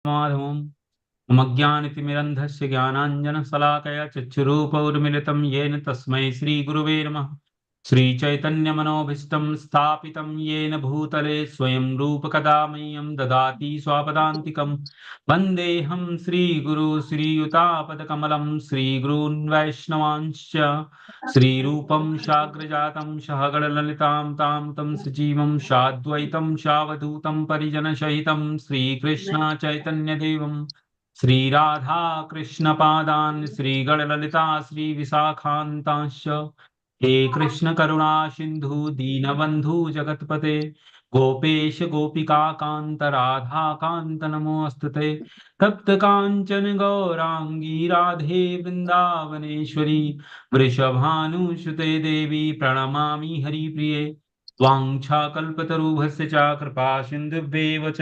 माधवम् मज्ञानतिमिरन्धस्य ज्ञानाञ्जनशलाकया चक्षुरुपौर्मिलितं येन तस्मै श्रीगुरुवे नमः। श्रीचैतन्यमनोभीष्टं स्थापितं येन भूतले स्वयं रूपकदा मह्यं ददाति स्वापदान्तिकं। वन्देऽहं श्रीगुरु श्रीयुतापदकमलं श्रीगुरून् वैष्णवांश्च श्रीरूपं साग्रजातं सहगणललितां तं सजीवं साद्वैतं सावधूतं परिजनसहितं श्रीकृष्ण चैतन्यदेवं श्रीराधा कृष्णपादान् श्रीगणललिता श्रीविशाखान्तांश्च। हे कृष्ण करुणा सिंधु दीनबंधु जगतपते गोपेश गोपिका कांत राधा कांत नमोस्तुते। तप्त कांचन गौरांगी राधे वृंदावनेश्वरी वृषभानुसुते देवी प्रणमामि हरिप्रिये। वाञ्छाकल्पतरुभ्यश्च च कृपा सिन्धुभ्येव च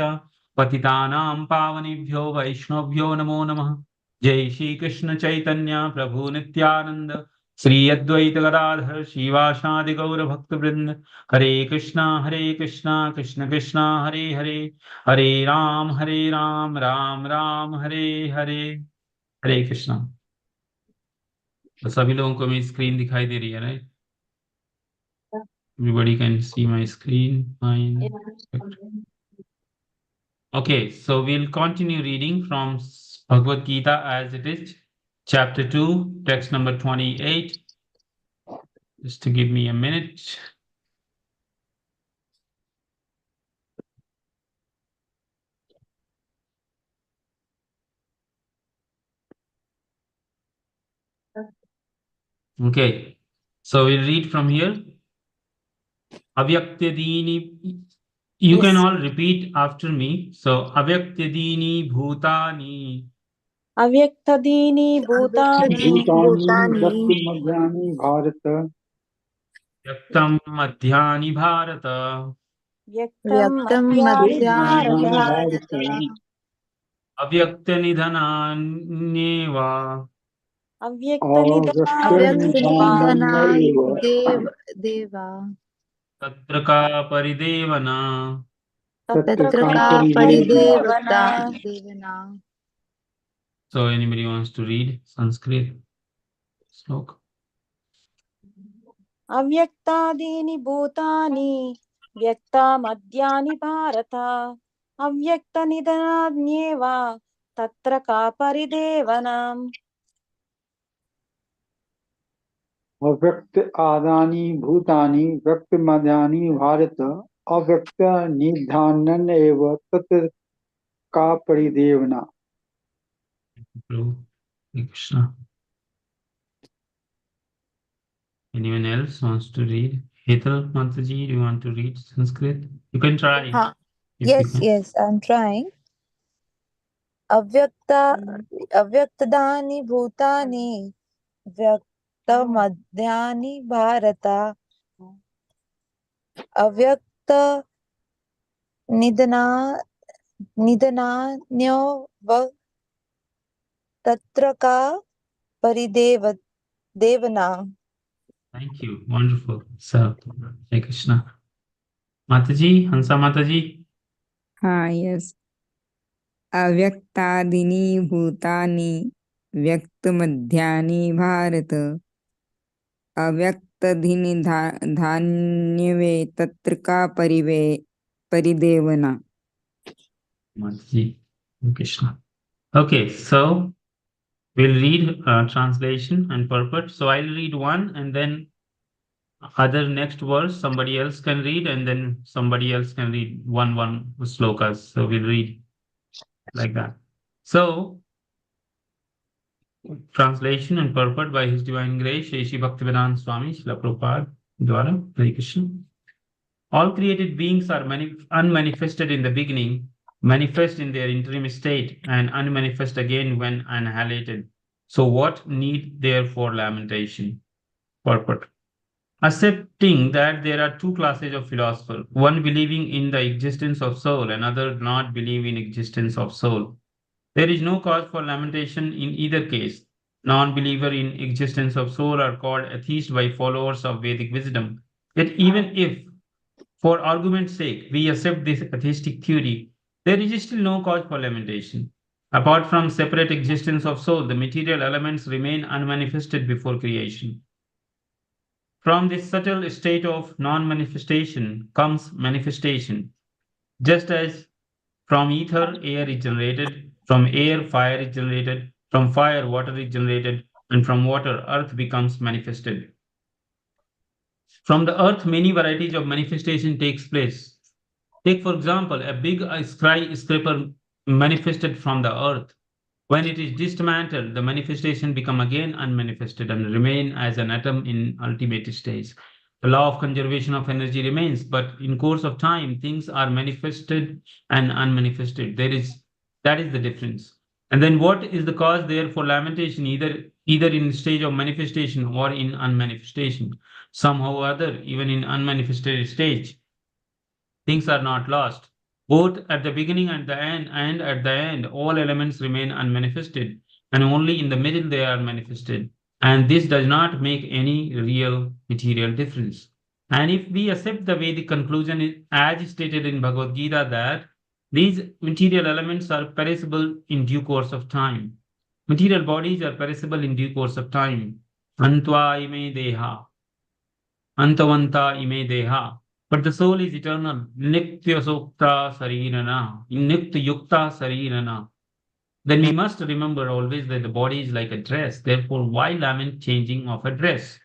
पतितानां पावनेभ्यो वैष्णवभ्यो नमो नमः। जय श्री कृष्ण चैतन्य प्रभु नित्यानंद श्री अद्वैत गदाधर शिवासादि गौर भक्तवृंद। हरे कृष्णा कृष्ण कृष्णा हरे हरे, हरे राम राम राम हरे हरे। हरे कृष्णा। तो सभी लोगों को मेरी स्क्रीन दिखाई दे रही है, right? Everybody can see my screen. Fine. Okay, so we'll continue reading from Bhagavad Gita as it is, chapter 2, text number 28. Just to give me a minute. Okay, so we'll read from here. Avyaktadini. You can Yes. all repeat after me. So Avyaktadini Bhutani. Avyaktadini Bhutani भूतानि व्यक्तिमध्यानि Bharat Vyaktam Madhyani Bharata. Vyaktam व्यक्तं Madhyani मध्यानि Bharata Bharat Avyaktanidananyeva. Avyaktanidaneva अव्यक्तनिधनानि देवा तत्र का परिदेवना. Tatra तत्र ka का paridevana. देवना। So anybody wants to read Sanskrit sloka? Avyaktadini Bhutani Vyaktamadhyani Bharata Avyaktanidananyeva Tatra ka paridevanam. अव्यक्त आदानि भूतानि व्यक्तिमध्यानि भारत अव्यक्त निधानन एव तत्र का परिदेवना। Prabhu, Hare Krishna. Anyone else wants to read? Hetal Mataji, do you want to read Sanskrit? You can try. हाँ, If you can. yes, I'm trying. अव्यक्तदानि भूतानि व्यक्तमध्यानि भारत अव्यक्त निधना निधनान्यो तत्र का परिदेवना। Thank you. Wonderful. So, Hare Krishna. Mataji, Hansa Mataji. हाँ yes अव्यक्तादीनि भूतानि व्यक्तमध्यानि भारत अव्यक्तधीनि धान्यवे तत्र का परिदेवना। Mataji. Hare Krishna. Okay, so we'll read translation and purport. So I'll read one and then other next verse somebody else can read and then somebody else can read one slokas. So we'll read like that. So translation and purport by His Divine Grace Shri Shri Bhaktivedanta Swami Srila Prabhupada Dwara. Hare Krishna. All created beings are unmanifested in the beginning, manifest in their interim state, and unmanifest again when annihilated. So what need there for lamentation? Purport. Accepting that there are two classes of philosophers, one believing in the existence of soul, another not believing in existence of soul. There is no cause for lamentation in either case. Non-believer in existence of soul are called atheists by followers of Vedic wisdom. Yet even if, for argument's sake, we accept this atheistic theory, There is still no cause for lamentation. Apart from separate existence of soul, the material elements remain unmanifested before creation. From this subtle state of non-manifestation comes manifestation. Just as from ether, air is generated, from air, fire is generated, from fire, water is generated, and from water, earth becomes manifested. From the earth, many varieties of manifestation takes place. Take, for example, a big skyscraper manifested from the earth. When it is dismantled, the manifestation become again unmanifested and remain as an atom in ultimate stage. The law of conservation of energy remains, but in course of time, things are manifested and unmanifested. That is the difference. And then what is the cause there for lamentation, either in stage of manifestation or in unmanifestation? Somehow or other, even in unmanifested stage, things are not lost. Both at the beginning and at the end, all elements remain unmanifested, and only in the middle they are manifested. And this does not make any real material difference. And if we accept the Vedic conclusion as stated in Bhagavad Gita that these material elements are perishable in due course of time. Material bodies are perishable in due course of time. Antva ime deha. Antavanta ime deha. But the soul is eternal. Nitya sukta sarirana. Nitya yukta sarirana. Then we must remember always that the body is like a dress. Therefore, why lament changing of a dress?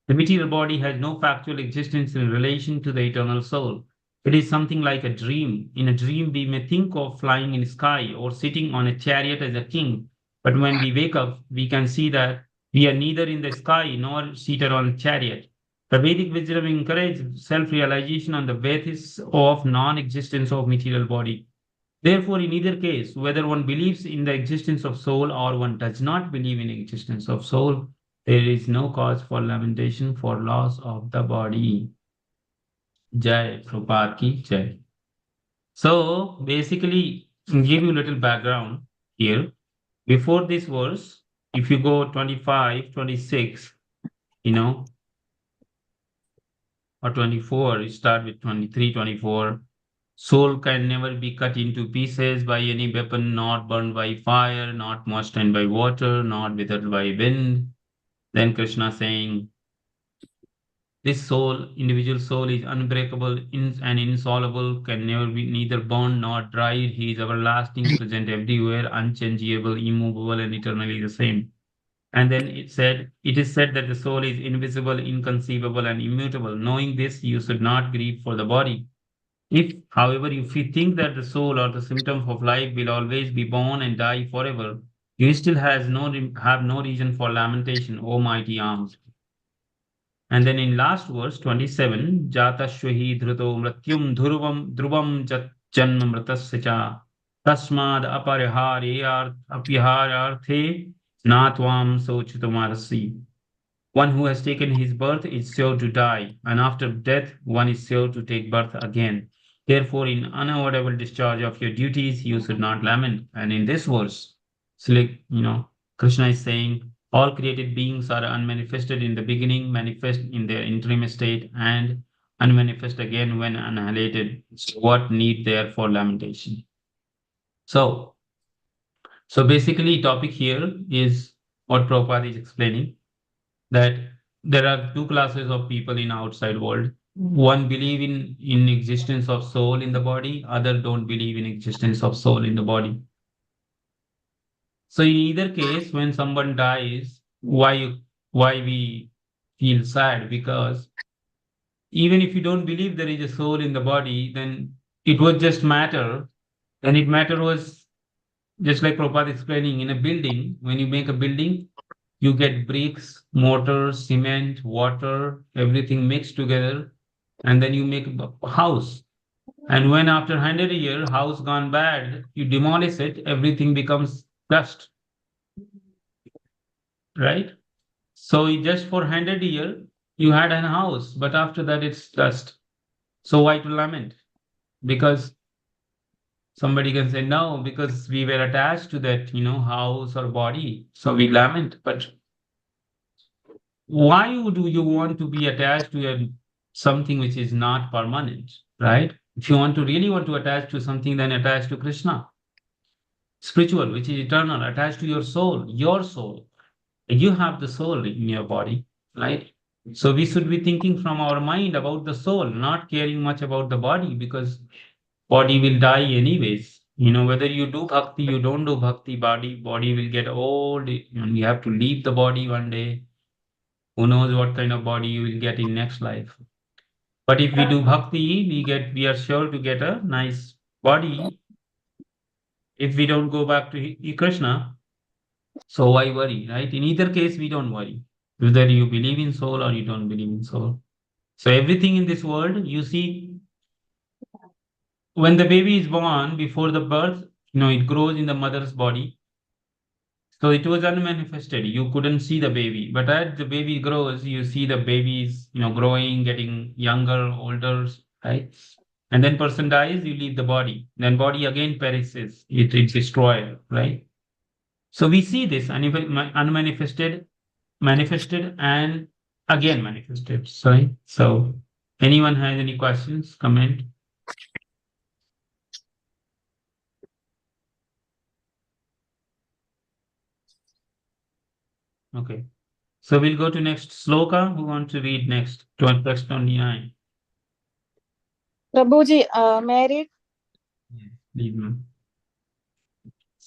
The material body has no factual existence in relation to the eternal soul. It is something like a dream. In a dream, we may think of flying in the sky or sitting on a chariot as a king. But when we wake up, we can see that we are neither in the sky nor seated on a chariot. The Vedic wisdom encourages self-realization on the basis of non-existence of material body. Therefore, in either case, whether one believes in the existence of soul or one does not believe in the existence of soul, there is no cause for lamentation for loss of the body. Jai Prabhupada ki Jai. So, basically, give you a little background here. Before this verse, if you go 25, 26, or 24, you start with 23, 24. Soul can never be cut into pieces by any weapon, not burned by fire, not moistened by water, not withered by wind. Then Krishna saying, this soul, individual soul, is unbreakable and insoluble, can never be neither born nor dried. He is everlasting, present everywhere, unchangeable, immovable, and eternally the same. And then it is said that the soul is invisible, inconceivable, and immutable. Knowing this, you should not grieve for the body. However, if you think that the soul or the symptom of life will always be born and die forever, you still have no reason for lamentation, O mighty arms. And then in last verse 27, Jata Shwahi Dhruto Mratyum Dhruvam Janma Mritasya Cha Tasmad Apyahararthe Natvam Sochitamarasi. One who has taken his birth is sure to die, and after death, one is sure to take birth again. Therefore, in unavoidable discharge of your duties, you should not lament. And in this verse, Krishna is saying, all created beings are unmanifested in the beginning, manifest in their interim state, and unmanifest again when annihilated. So what need there for lamentation? So basically, topic here is what Prabhupada is explaining, that there are two classes of people in outside world. One believe in existence of soul in the body, other don't believe in existence of soul in the body. So in either case, when someone dies, why we feel sad? Because even if you don't believe there is a soul in the body, then it was just matter. And matter was just like Prabhupada explaining, in a building, when you make a building, you get bricks, mortar, cement, water, everything mixed together, and then you make a house. And when after 100 years, house gone bad, you demolish it, everything becomes dust. Right? So just for 100 years, you had a house, but after that it's dust. So why to lament? Because somebody can say, no, because we were attached to that, house or body. So we lament. But why do you want to be attached to something which is not permanent, right? If you really want to attach to something, then attach to Krishna. Spiritual, which is eternal, attached to your soul, your soul. You have the soul in your body, right? So we should be thinking from our mind about the soul, not caring much about the body, because body will die anyways. Whether you do bhakti, you don't do bhakti, body will get old, and you have to leave the body one day. Who knows what kind of body you will get in next life. But if we do bhakti, we are sure to get a nice body if we don't go back to Krishna. So why worry, right? In either case, we don't worry. Whether you believe in soul or you don't believe in soul. So everything in this world, you see, when the baby is born, before the birth, it grows in the mother's body. So it was unmanifested. You couldn't see the baby. But as the baby grows, you see the babies, growing, getting younger, older, right? And then person dies, you leave the body. Then body again perishes. It's destroyed, right? So we see this unmanifested, manifested, and again manifested. Sorry. So anyone has any questions, comment? Okay. So we'll go to next sloka. Who want to read next? Text 29. Prabhuji, married. Read, ma'am.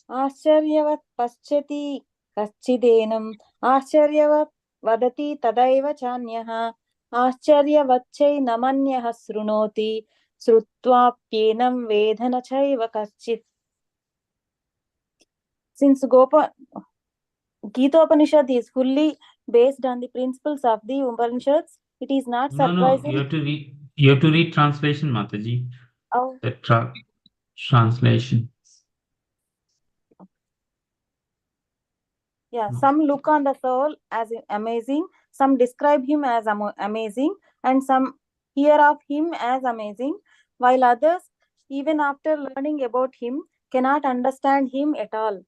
आश्चर्यवत् पश्यति कश्चिदेनम् आश्चर्यवत् वदति तदैव चान्यः आश्चर्यवच्चैनमन्यः शृणोति श्रुत्वाप्येनं वेद न चैव कश्चित्. Since Gita Upanishad is fully based on the principles of the Upanishads, it is not No, surprising. you have to read translation, Mataji. Oh. The translation. Yeah, some look on the soul as amazing, some describe him as amazing, and some hear of him as amazing, while others, even after learning about him, cannot understand him at all.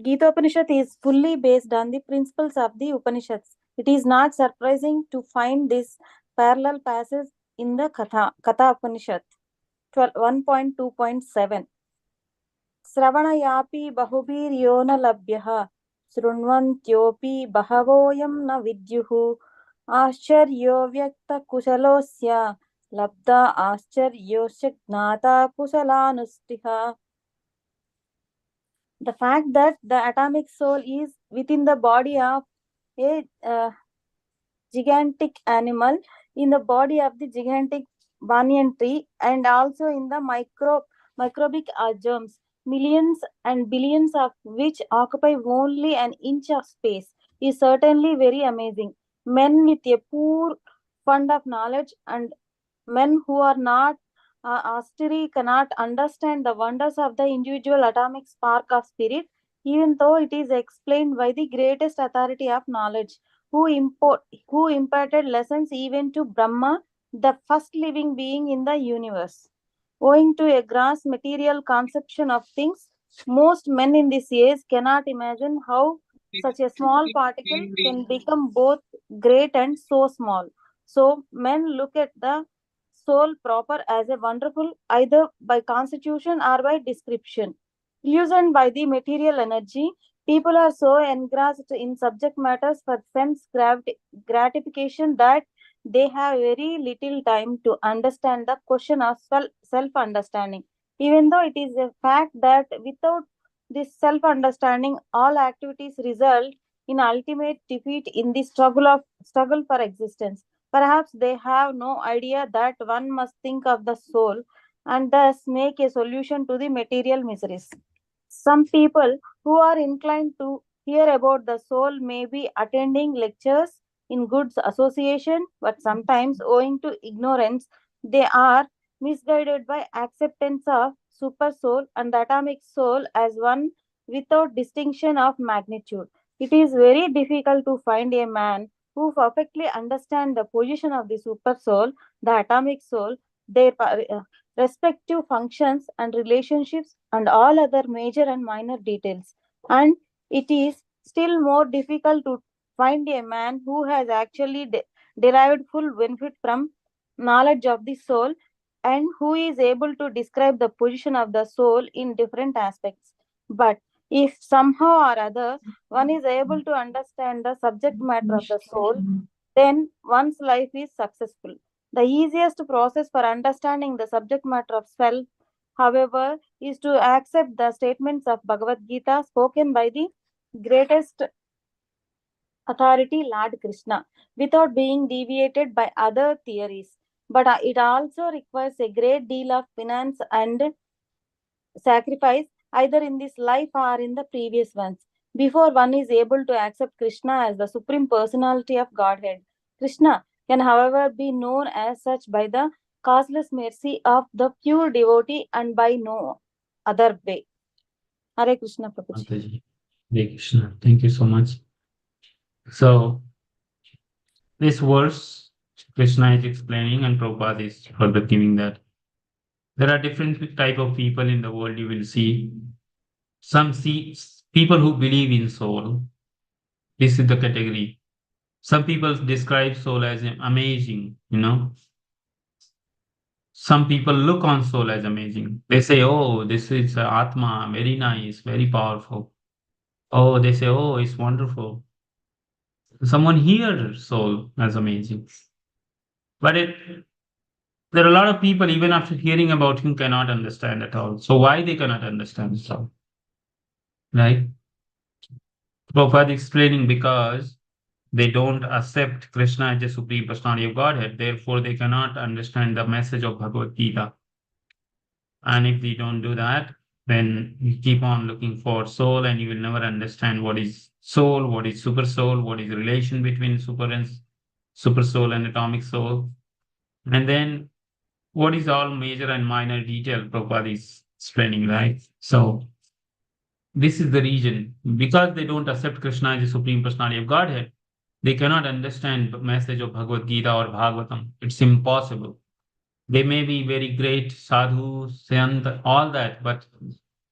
Gita Upanishad is fully based on the principles of the Upanishads. It is not surprising to find this parallel passage in the Katha Upanishad 1.2.7. Sravanayapi bahubhiryo na labhyah शृण्वन्त्योऽपि बहवोऽयं न विद्युः आश्चर्यो व्यक्तकुशलोऽस्य लब्धा आश्चर्योऽस्य ज्ञाता कुशलानुष्ठिः. The fact that the atomic soul is within the body of a gigantic animal, in the body of the gigantic banyan tree, and also in the microbic germs, millions and billions of which occupy only an inch of space, is certainly very amazing. Men with a poor fund of knowledge and men who are not austere cannot understand the wonders of the individual atomic spark of spirit, even though it is explained by the greatest authority of knowledge, who imparted lessons even to Brahma, the first living being in the universe. Owing to a gross material conception of things, most men in this age cannot imagine how such a small particle can become both great and so small. So men look at the soul proper as a wonderful either by constitution or by description. Illusioned by the material energy, people are so engrossed in subject matters for sense gratification that they have very little time to understand the question of self-understanding. Even though it is a fact that without this self-understanding, all activities result in ultimate defeat in the struggle for existence. Perhaps they have no idea that one must think of the soul and thus make a solution to the material miseries. Some people who are inclined to hear about the soul may be attending lectures in good association, but sometimes, owing to ignorance, they are misguided by acceptance of super soul and the atomic soul as one without distinction of magnitude. It is very difficult to find a man who perfectly understands the position of the super soul, the atomic soul, their respective functions and relationships, and all other major and minor details. And it is still more difficult to find a man who has actually derived full benefit from knowledge of the soul and who is able to describe the position of the soul in different aspects. But if somehow or other one is able to understand the subject matter of the soul, then one's life is successful. The easiest process for understanding the subject matter of self, however, is to accept the statements of Bhagavad Gita spoken by the greatest authority, Lord Krishna, without being deviated by other theories. But it also requires a great deal of finance and sacrifice, either in this life or in the previous ones, before one is able to accept Krishna as the Supreme Personality of Godhead. Krishna can, however, be known as such by the causeless mercy of the pure devotee and by no other way. Hare Krishna, Prabhuji. Mataji. Hare Krishna. Thank you so much. So, this verse, Krishna is explaining and Prabhupada is further giving that. There are different type of people in the world you will see. Some see people who believe in soul. This is the category. Some people describe soul as amazing, Some people look on soul as amazing. They say, oh, this is Atma, very nice, very powerful. Oh, they say, oh, it's wonderful. Someone hears soul as amazing. But there are a lot of people, even after hearing about him, cannot understand at all. So why they cannot understand soul? Right? Prabhupada explaining because they don't accept Krishna as the Supreme Personality of Godhead. Therefore, they cannot understand the message of Bhagavad Gita. And if they don't do that, then you keep on looking for soul and you will never understand what is soul, what is super soul, what is the relation between super soul and atomic soul. And then what is all major and minor detail Prabhupada is explaining, right? So this is the reason. Because they don't accept Krishna as the Supreme Personality of Godhead, they cannot understand the message of Bhagavad Gita or Bhagavatam. It's impossible. They may be very great sadhu, sant, all that, but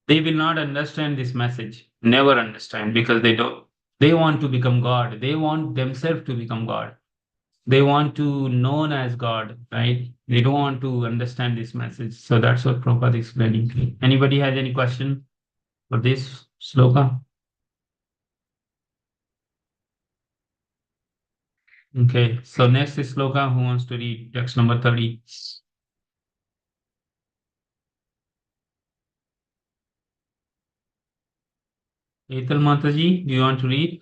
they will not understand this message. Never understand, because they want to become God. They want themselves to become God. They want to known as God, right? They don't want to understand this message. So that's what Prabhupada is explaining. Anybody has any question for this sloka? Okay, so next is sloka. Who wants to read text number 30? Etal Mataji, do you want to read?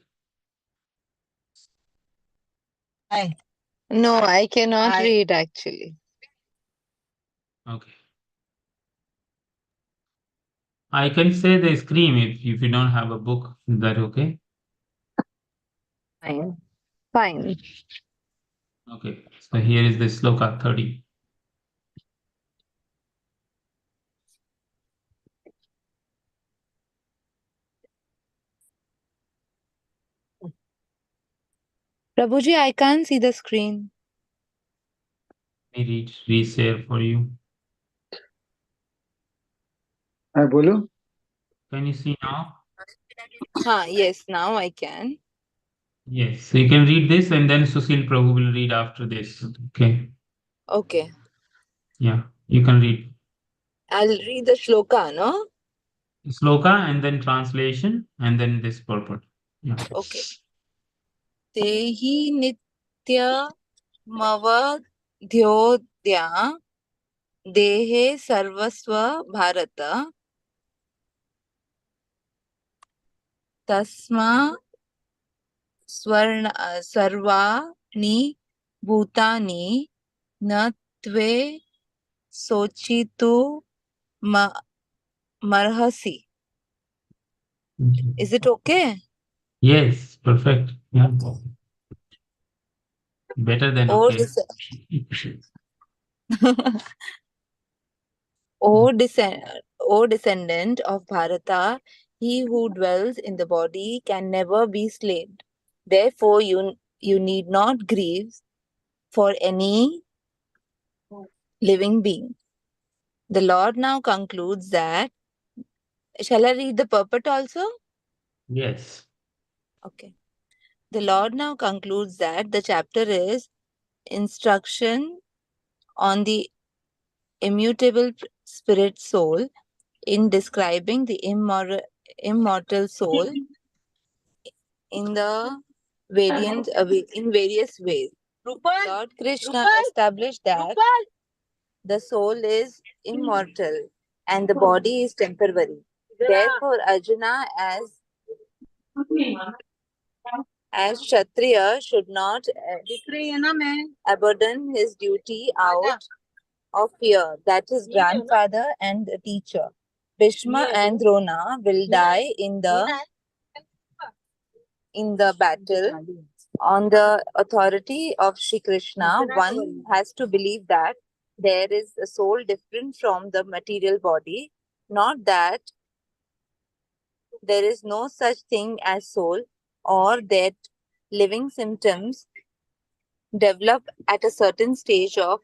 No, I cannot read actually. Okay. I can say the scream if you don't have a book. Is that okay? Fine. Fine. Okay. So here is the sloka 30. Prabhuji, I can't see the screen. Let me reshare for you. मैं बोलूं? Can you see now? Yes, now I can. Yes. So you can read this and then Susil Prabhu will read after this. Okay. Okay. Yeah. You can read I'll read the shloka, no? sloka and then translation and then this purport. Yeah. Okay. Tehi nitya mavadhyodya dehe sarvasva bharata tasma sarvani bhutani na tve sochitu marhasi. Is it okay? Yes. Perfect. Yeah. Better than O, okay. O descendant of Bharata, he who dwells in the body can never be slain. Therefore, you need not grieve for any living being. The Lord now concludes that. Shall I read the purport also? Yes. Okay. The Lord now concludes that the chapter is instruction on the immutable spirit soul in describing the immortal soul in various ways. Lord Krishna established that the soul is immortal and the body is temporary. Therefore, Arjuna, as Kshatriya, should not abandon his duty out of fear that his grandfather and the teacher, Bhishma and Drona, will die in the battle. On the authority of Shri Krishna, one has to believe that there is a soul different from the material body, not that there is no such thing as soul, or that living symptoms develop at a certain stage of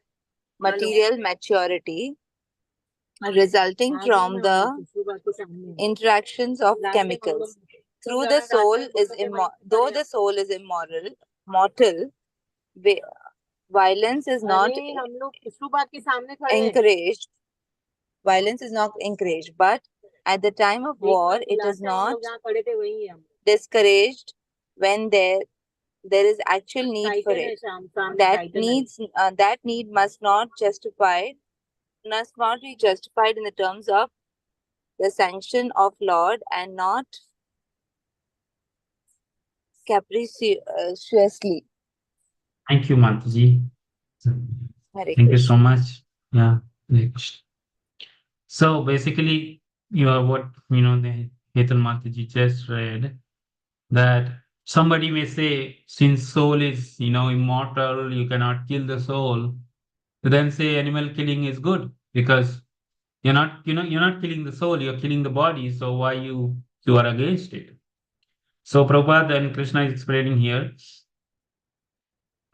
material maturity resulting from the interactions of chemicals. Though the soul is mortal, violence is not encouraged. Violence is not encouraged, but at the time of war, it is not discouraged when there is actual need for it. That need must not be justified in the terms of the sanction of Lord and not capriciously. Thank you, Mataji. Hare Thank you Krishna. so much. Yeah. Hare Krishna. So basically, you are what the Hetal Mataji just read, that somebody may say, since soul is immortal, you cannot kill the soul. To then say animal killing is good because you're not killing the soul, you're killing the body. So why you are against it? So Prabhupada and Krishna is explaining here.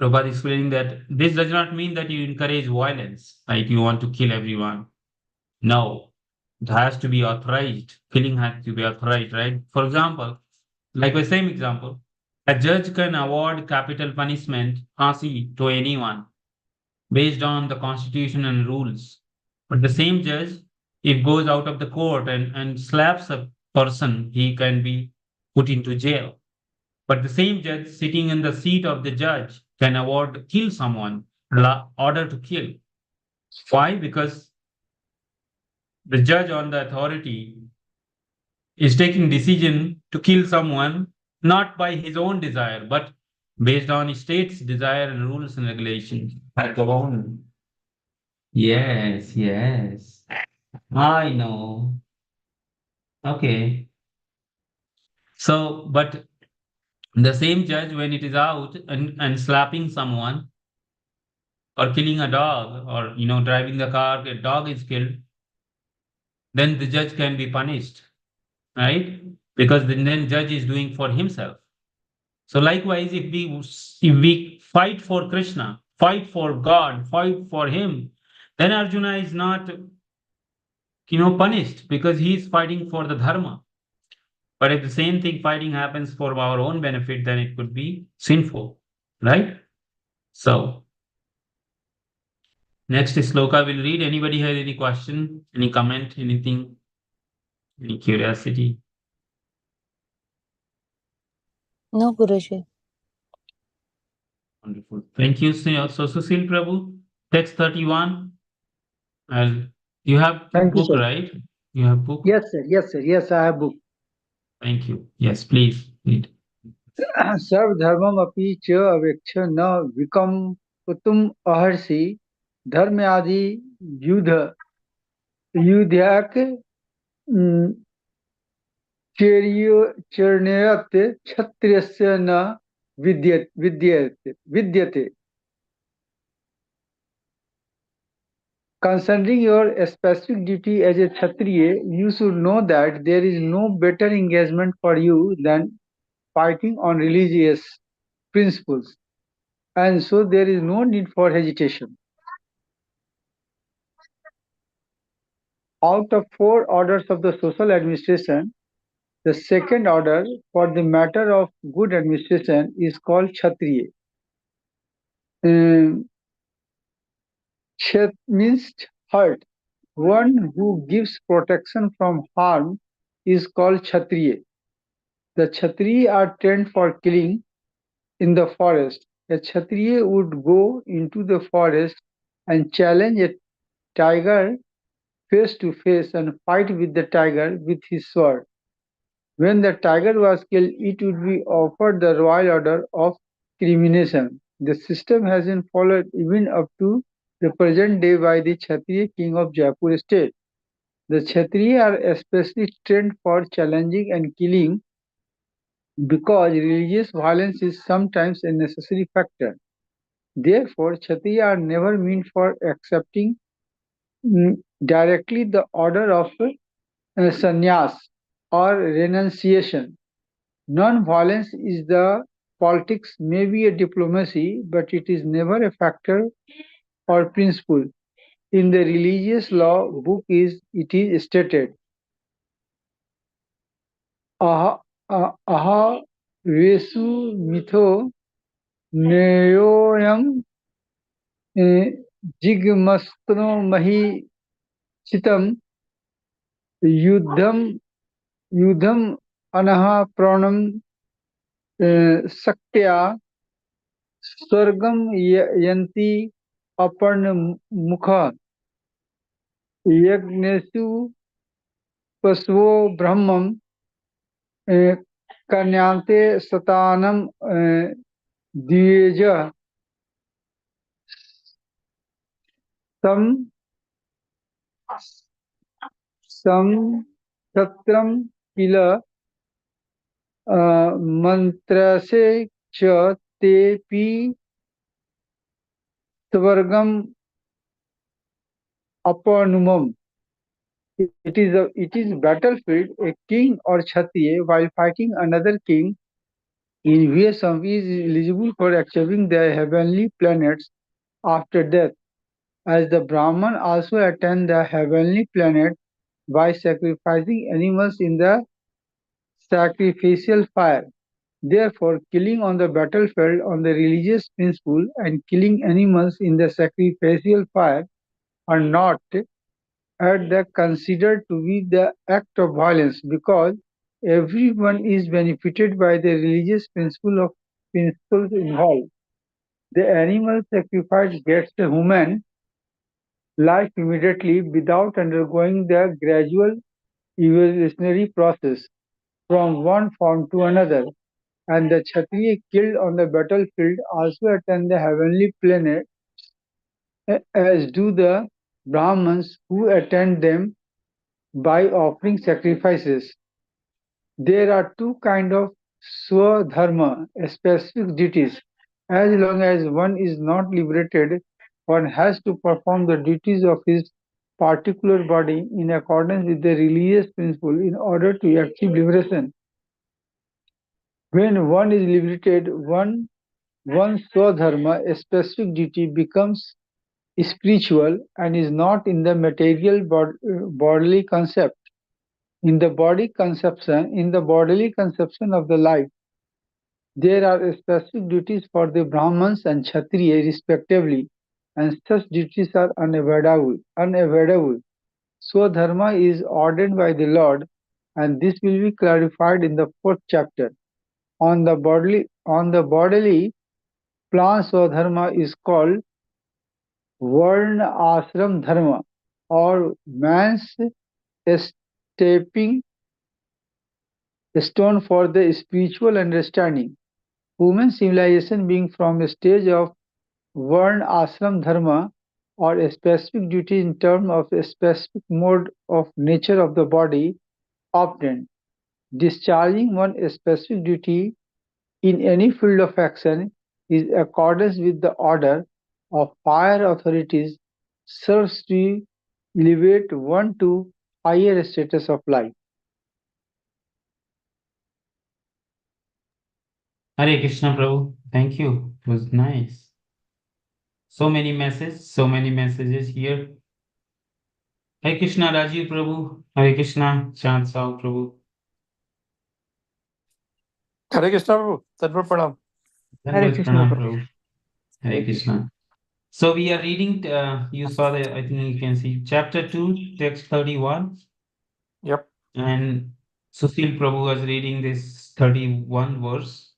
Prabhupada is explaining that this does not mean that you encourage violence, like you want to kill everyone. No, it has to be authorized. Killing has to be authorized, right? For example, like the same example, a judge can award capital punishment, phansi, to anyone based on the constitution and rules. But the same judge, if goes out of the court and slaps a person, he can be put into jail. But the same judge sitting in the seat of the judge can kill someone, order to kill. Why? Because the judge on the authority is taking decision to kill someone not by his own desire, but based on state's desire and rules and regulations. Go on. Yes, yes. I know. Okay. So, but the same judge, when it is out and slapping someone or killing a dog or driving the car, a dog is killed, then the judge can be punished, right? Because then judge is doing for himself. So likewise, if we fight for Krishna, fight for God, fight for him, then Arjuna is not punished because he is fighting for the dharma. But if the same thing fighting happens for our own benefit, then it could be sinful, right? So next sloka will read. Anybody has any question, any comment, anything, any curiosity? No, Guruji. Wonderful. Thank you. So Susil Prabhu, text 31. You have Thank you, book, sir. right? You have book? Yes, sir. Yes, sir. Yes, I have book. Thank you. Yes, please read. सर्वधर्मम अपि च अवेक्ष न विकम्पतुम अर्हसि धर्म आदि युध्याक चर्यत क्षत्रियस्य न विद्यते. Concerning your specific duty as a Kshatriya, you should know that there is no better engagement for you than fighting on religious principles, and so there is no need for hesitation. Out of 4 orders of the social administration, the second order for the matter of good administration is called Kshatriya. Kshat means hurt. One who gives protection from harm is called Kshatriya. The Kshatriya are trained for killing in the forest. A Kshatriya would go into the forest and challenge a tiger face to face and fight with the tiger with his sword. When the tiger was killed, it would be offered the royal order of cremation. The system has been followed even up to the present day by the Kshatriya king of Jaipur state. The Kshatriya are especially trained for challenging and killing because religious violence is sometimes a necessary factor. Therefore, Kshatriya are never meant for accepting directly the order of sannyas or renunciation. Non-violence is the politics, may be a diplomacy, but it is never a factor or principle. In the religious law book it is stated, aha, aha vesu mitho neyoyam jigmastno mahi chitam yuddham yuddham anaha pranam saktya स्वर्गम यन्ति अपर्णमुखः यज्ञेषु पशवो ब्रह्मं कन्यान्ते शतानं द्विजः क्षत्रं किल मन्त्रसे च तेऽपि स्वर्गम अपर्णुमम्. It is battlefield. A king or Kshatriya, while fighting another king in Vyasam, is eligible for achieving the heavenly planets after death, as the Brahman also attain the heavenly planet by sacrificing animals in the sacrificial fire. Therefore, killing on the battlefield on the religious principle and killing animals in the sacrificial fire are not considered to be the act of violence, because everyone is benefited by the religious principles involved. The animal sacrifice gets the human life immediately without undergoing the gradual evolutionary process from one form to another, and the Kshatriya killed on the battlefield also attain the heavenly planet, as do the Brahmins who attend them by offering sacrifices. There are two kinds of Swadharma, specific duties. As long as one is not liberated, one has to perform the duties of his particular body in accordance with the religious principle in order to achieve liberation. When one is liberated, one's Swadharma, a specific duty, becomes spiritual and is not in the material bodily concept. In the bodily conception of the life, there are specific duties for the Brahmins and Kshatriya respectively, and such duties are unavoidable. Swadharma is ordained by the Lord, and this will be clarified in the 4th chapter. On the bodily plan, Swadharma is called Varna Ashram Dharma, or man's stepping stone for the spiritual understanding. Human civilization being from a stage of Varna Ashram Dharma, or a specific duty in terms of a specific mode of nature of the body, obtained. Discharging one specific duty in any field of action is accordance with the order of higher authorities, serves to elevate one to higher status of life. Hare Krishna, Prabhu. Thank you. It was nice. So many messages here. Hare Krishna, Rajiv Prabhu. Hare Krishna, Chand Sao Prabhu. Hare Krishna, Prabhu. Tanva Pranam. Hare Krishna, Prabhu. Hare Krishna. So we are reading, you saw the, I think you can see chapter 2, text 31. Yep. And Sushil Prabhu was reading this 31 verse,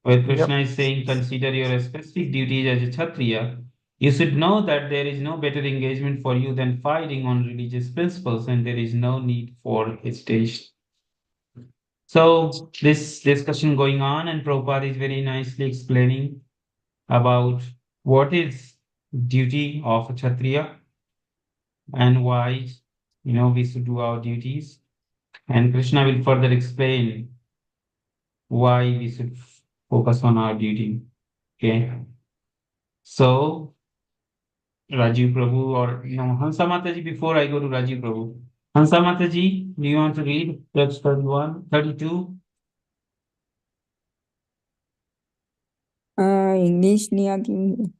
where Krishna is saying, consider your specific duties as a Kshatriya. You should know that there is no better engagement for you than fighting on religious principles, and there is no need for hesitation. So this discussion going on, and Prabhupada is very nicely explaining about what is duty of a Kshatriya and why, we should do our duties. And Krishna will further explain why we should focus on our duty. Okay. So Rajiv Prabhu or Hansa Mataji, before I go to Rajiv Prabhu. Hansa Mataji, do you want to read text 31, 32? English नहीं आती मुझे।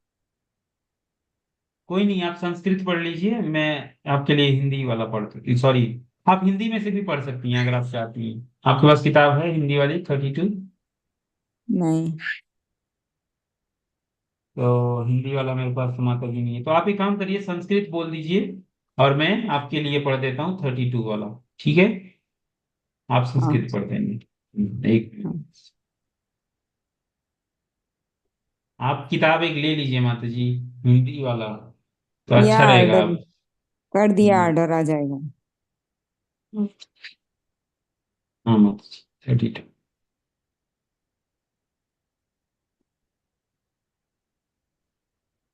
कोई नहीं, आप संस्कृत पढ़ लीजिए, मैं आपके लिए हिंदी वाला सॉरी, आप हिंदी में से भी पढ़ सकती हैं अगर आप चाहती हैं। आपके पास किताब है हिंदी वाली 32? नहीं। तो हिंदी वाला मेरे पास माता जी नहीं है, तो आप एक काम करिए, संस्कृत बोल दीजिए और मैं आपके लिए पढ़ देता हूँ 32 वाला, ठीक है? आप संस्कृत पढ़ देंगे। एक आप किताब एक ले लीजिए माता जी, हिंदी वाला, तो अच्छा रहेगा। ऑर्डर कर दिया, ऑर्डर आ जाएगा। हाँ माता जी 32।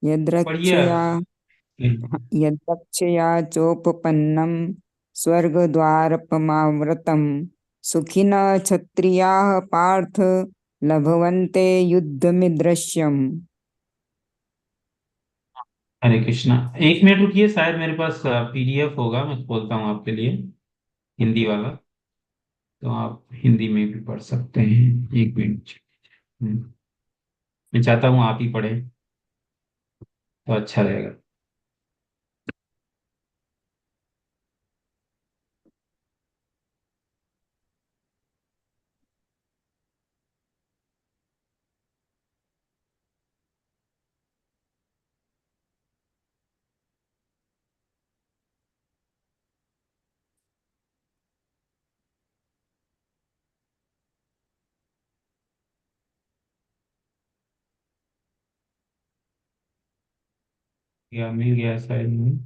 यद्रक्षया यद्रक्षया चोपपन्नं स्वर्गद्वारपमावृतं सुखिनः क्षत्रियाः पार्थ लभवन्ते युद्धमिदृश्यम्। हरे कृष्णा, एक मिनट रुकिए, शायद मेरे पास PDF होगा, मैं खोलता हूँ आपके लिए हिंदी वाला, तो आप हिंदी में भी पढ़ सकते हैं। एक मिनट, मैं चाहता हूँ आप ही पढ़े तो अच्छा रहेगा। या मिल गया शायद मुझे।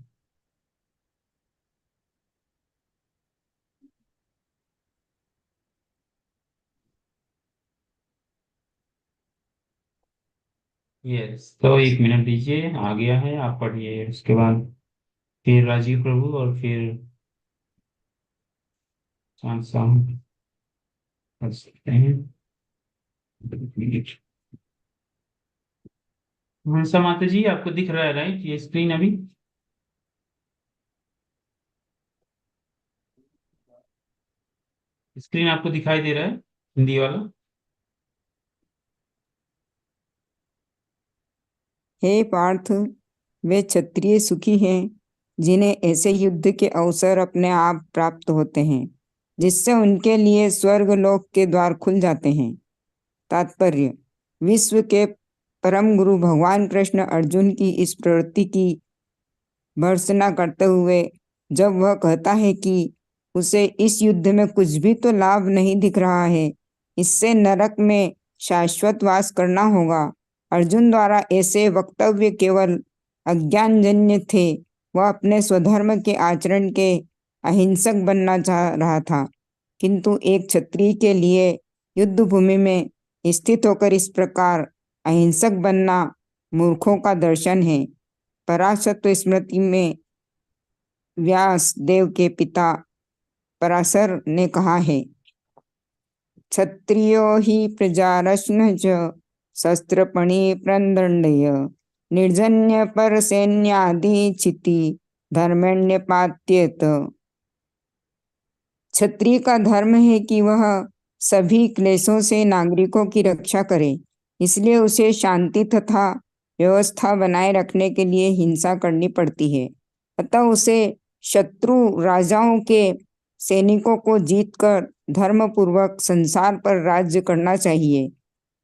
यस, तो एक मिनट दीजिए, आ गया है, आप पढ़िए, उसके बाद फिर राजीव प्रभु और फिर चांद साहब पढ़ सकते हैं। हंसा माता जी, आपको दिख रहा है राइट ये स्क्रीन अभी? स्क्रीन आपको दिखाई दे रहा है हिंदी वाला? हे पार्थ, वे क्षत्रिय सुखी हैं जिन्हें ऐसे युद्ध के अवसर अपने आप प्राप्त होते हैं जिससे उनके लिए स्वर्गलोक के द्वार खुल जाते हैं। तात्पर्य: विश्व के परम गुरु भगवान कृष्ण अर्जुन की इस प्रवृत्ति की भर्त्सना करते हुए जब वह कहता है कि उसे इस युद्ध में कुछ भी तो लाभ नहीं दिख रहा है, इससे नरक में शाश्वत वास करना होगा, अर्जुन द्वारा ऐसे वक्तव्य केवल अज्ञानजन्य थे। वह अपने स्वधर्म के आचरण के अहिंसक बनना चाह रहा था, किंतु एक क्षत्रिय के लिए युद्ध भूमि में स्थित होकर इस प्रकार अहिंसक बनना मूर्खों का दर्शन है। पराशर स्मृति में व्यास देव के पिता पराशर ने कहा है, क्षत्रियो हि प्रजारश्न च शस्त्रपणि प्रदंडय निर्जन्य पर सैन्यादि चिति धर्मण्यपात्येत। क्षत्रिय का धर्म है कि वह सभी क्लेशों से नागरिकों की रक्षा करे, इसलिए उसे शांति तथा व्यवस्था बनाए रखने के लिए हिंसा करनी पड़ती है। अतः उसे शत्रु राजाओं के सैनिकों को जीतकर धर्मपूर्वक संसार पर राज्य करना चाहिए।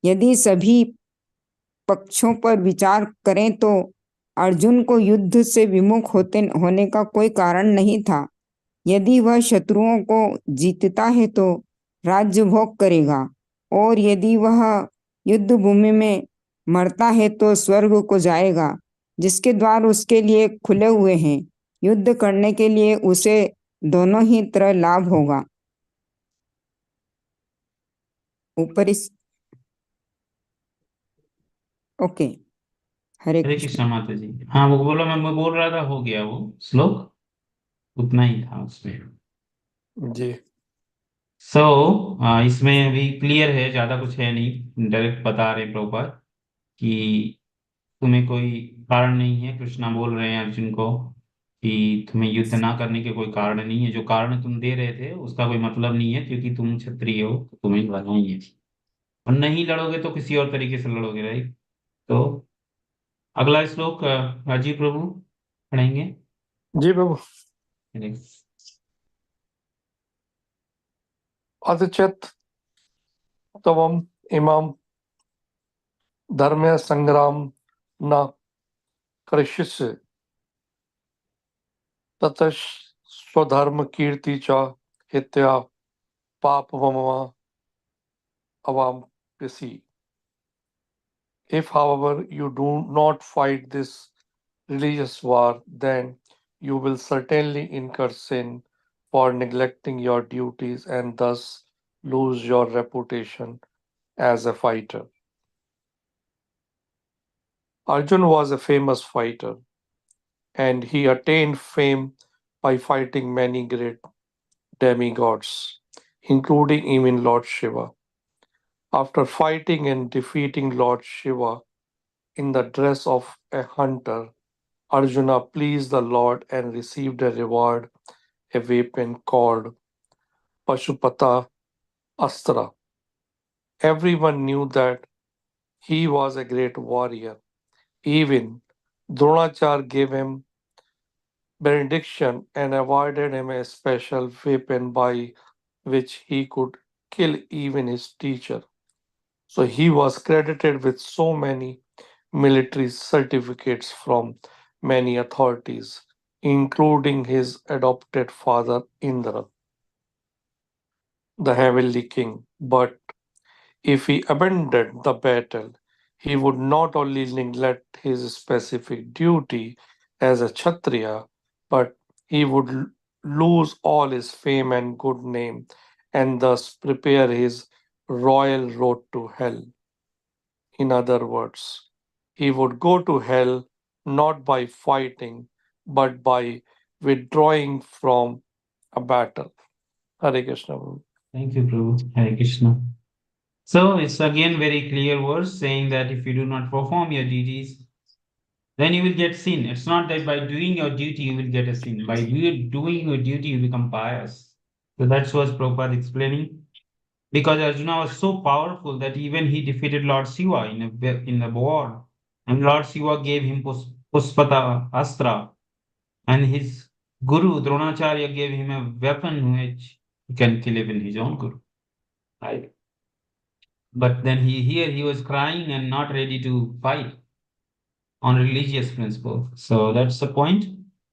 यदि सभी पक्षों पर विचार करें तो अर्जुन को युद्ध से विमुख होने का कोई कारण नहीं था। यदि वह शत्रुओं को जीतता है तो राज्य भोग करेगा, और यदि वह युद्ध भूमि में मरता है तो स्वर्ग को जाएगा, जिसके द्वार उसके लिए खुले हुए हैं। युद्ध करने के लिए उसे दोनों ही तरह लाभ होगा। ऊपर इस ओके। हरे हरे कृष्ण। कृष्ण माता जी। हाँ वो बोलो, मैं बोल रहा था, हो गया वो श्लोक, उतना ही था उसमें। जी। सो इसमें अभी क्लियर है, ज्यादा कुछ है नहीं, डायरेक्ट बता रहे प्रॉपर कि तुम्हें कोई कारण नहीं है। कृष्णा बोल रहे हैं अर्जुन को कि तुम्हें युद्ध ना करने के कोई कारण नहीं है, जो कारण तुम दे रहे थे उसका कोई मतलब नहीं है, क्योंकि तुम क्षत्रिय हो तो तुम्हें लड़ना ही है। और नहीं लड़ोगे तो किसी और तरीके से लड़ोगे, राइट। तो अगला श्लोक राजीव प्रभु पढ़ेंगे। जी प्रभु। अदचत तवम इमाम धर्म संग्राम न करिष्यसि ततः स्वधर्म कीर्ति च हित्या पापममा अवाप्स्यसि. If, however, you do not fight this religious war, then you will certainly incur sin for neglecting your duties and thus lose your reputation as a fighter. Arjun was a famous fighter, and he attained fame by fighting many great demigods, including even Lord Shiva. After fighting and defeating Lord Shiva in the dress of a hunter, Arjuna pleased the Lord and received a reward, a weapon called Pashupata Astra. Everyone knew that he was a great warrior. Even Dronachar gave him benediction and awarded him a special weapon by which he could kill even his teacher. So he was credited with so many military certificates from many authorities, including his adopted father Indra, the heavenly king. But if he abandoned the battle, he would not only neglect his specific duty as a Kshatriya, but he would lose all his fame and good name and thus prepare his royal road to hell. In other words, he would go to hell not by fighting, but by withdrawing from a battle. Hare Krishna. Thank you, Prabhu. Hare Krishna. So it's again very clear verse saying that if you do not perform your duties, then you will get sin. It's not that by doing your duty you will get a sin. By doing your duty you become pious. So that's what Prabhupada explaining. Because Arjuna was so powerful that even he defeated Lord Shiva in the war, and Lord Shiva gave him Puspata Astra, and his guru Dronacharya gave him a weapon which he can kill even his own guru, right? But then he was crying and not ready to fight on religious principle. So that's the point.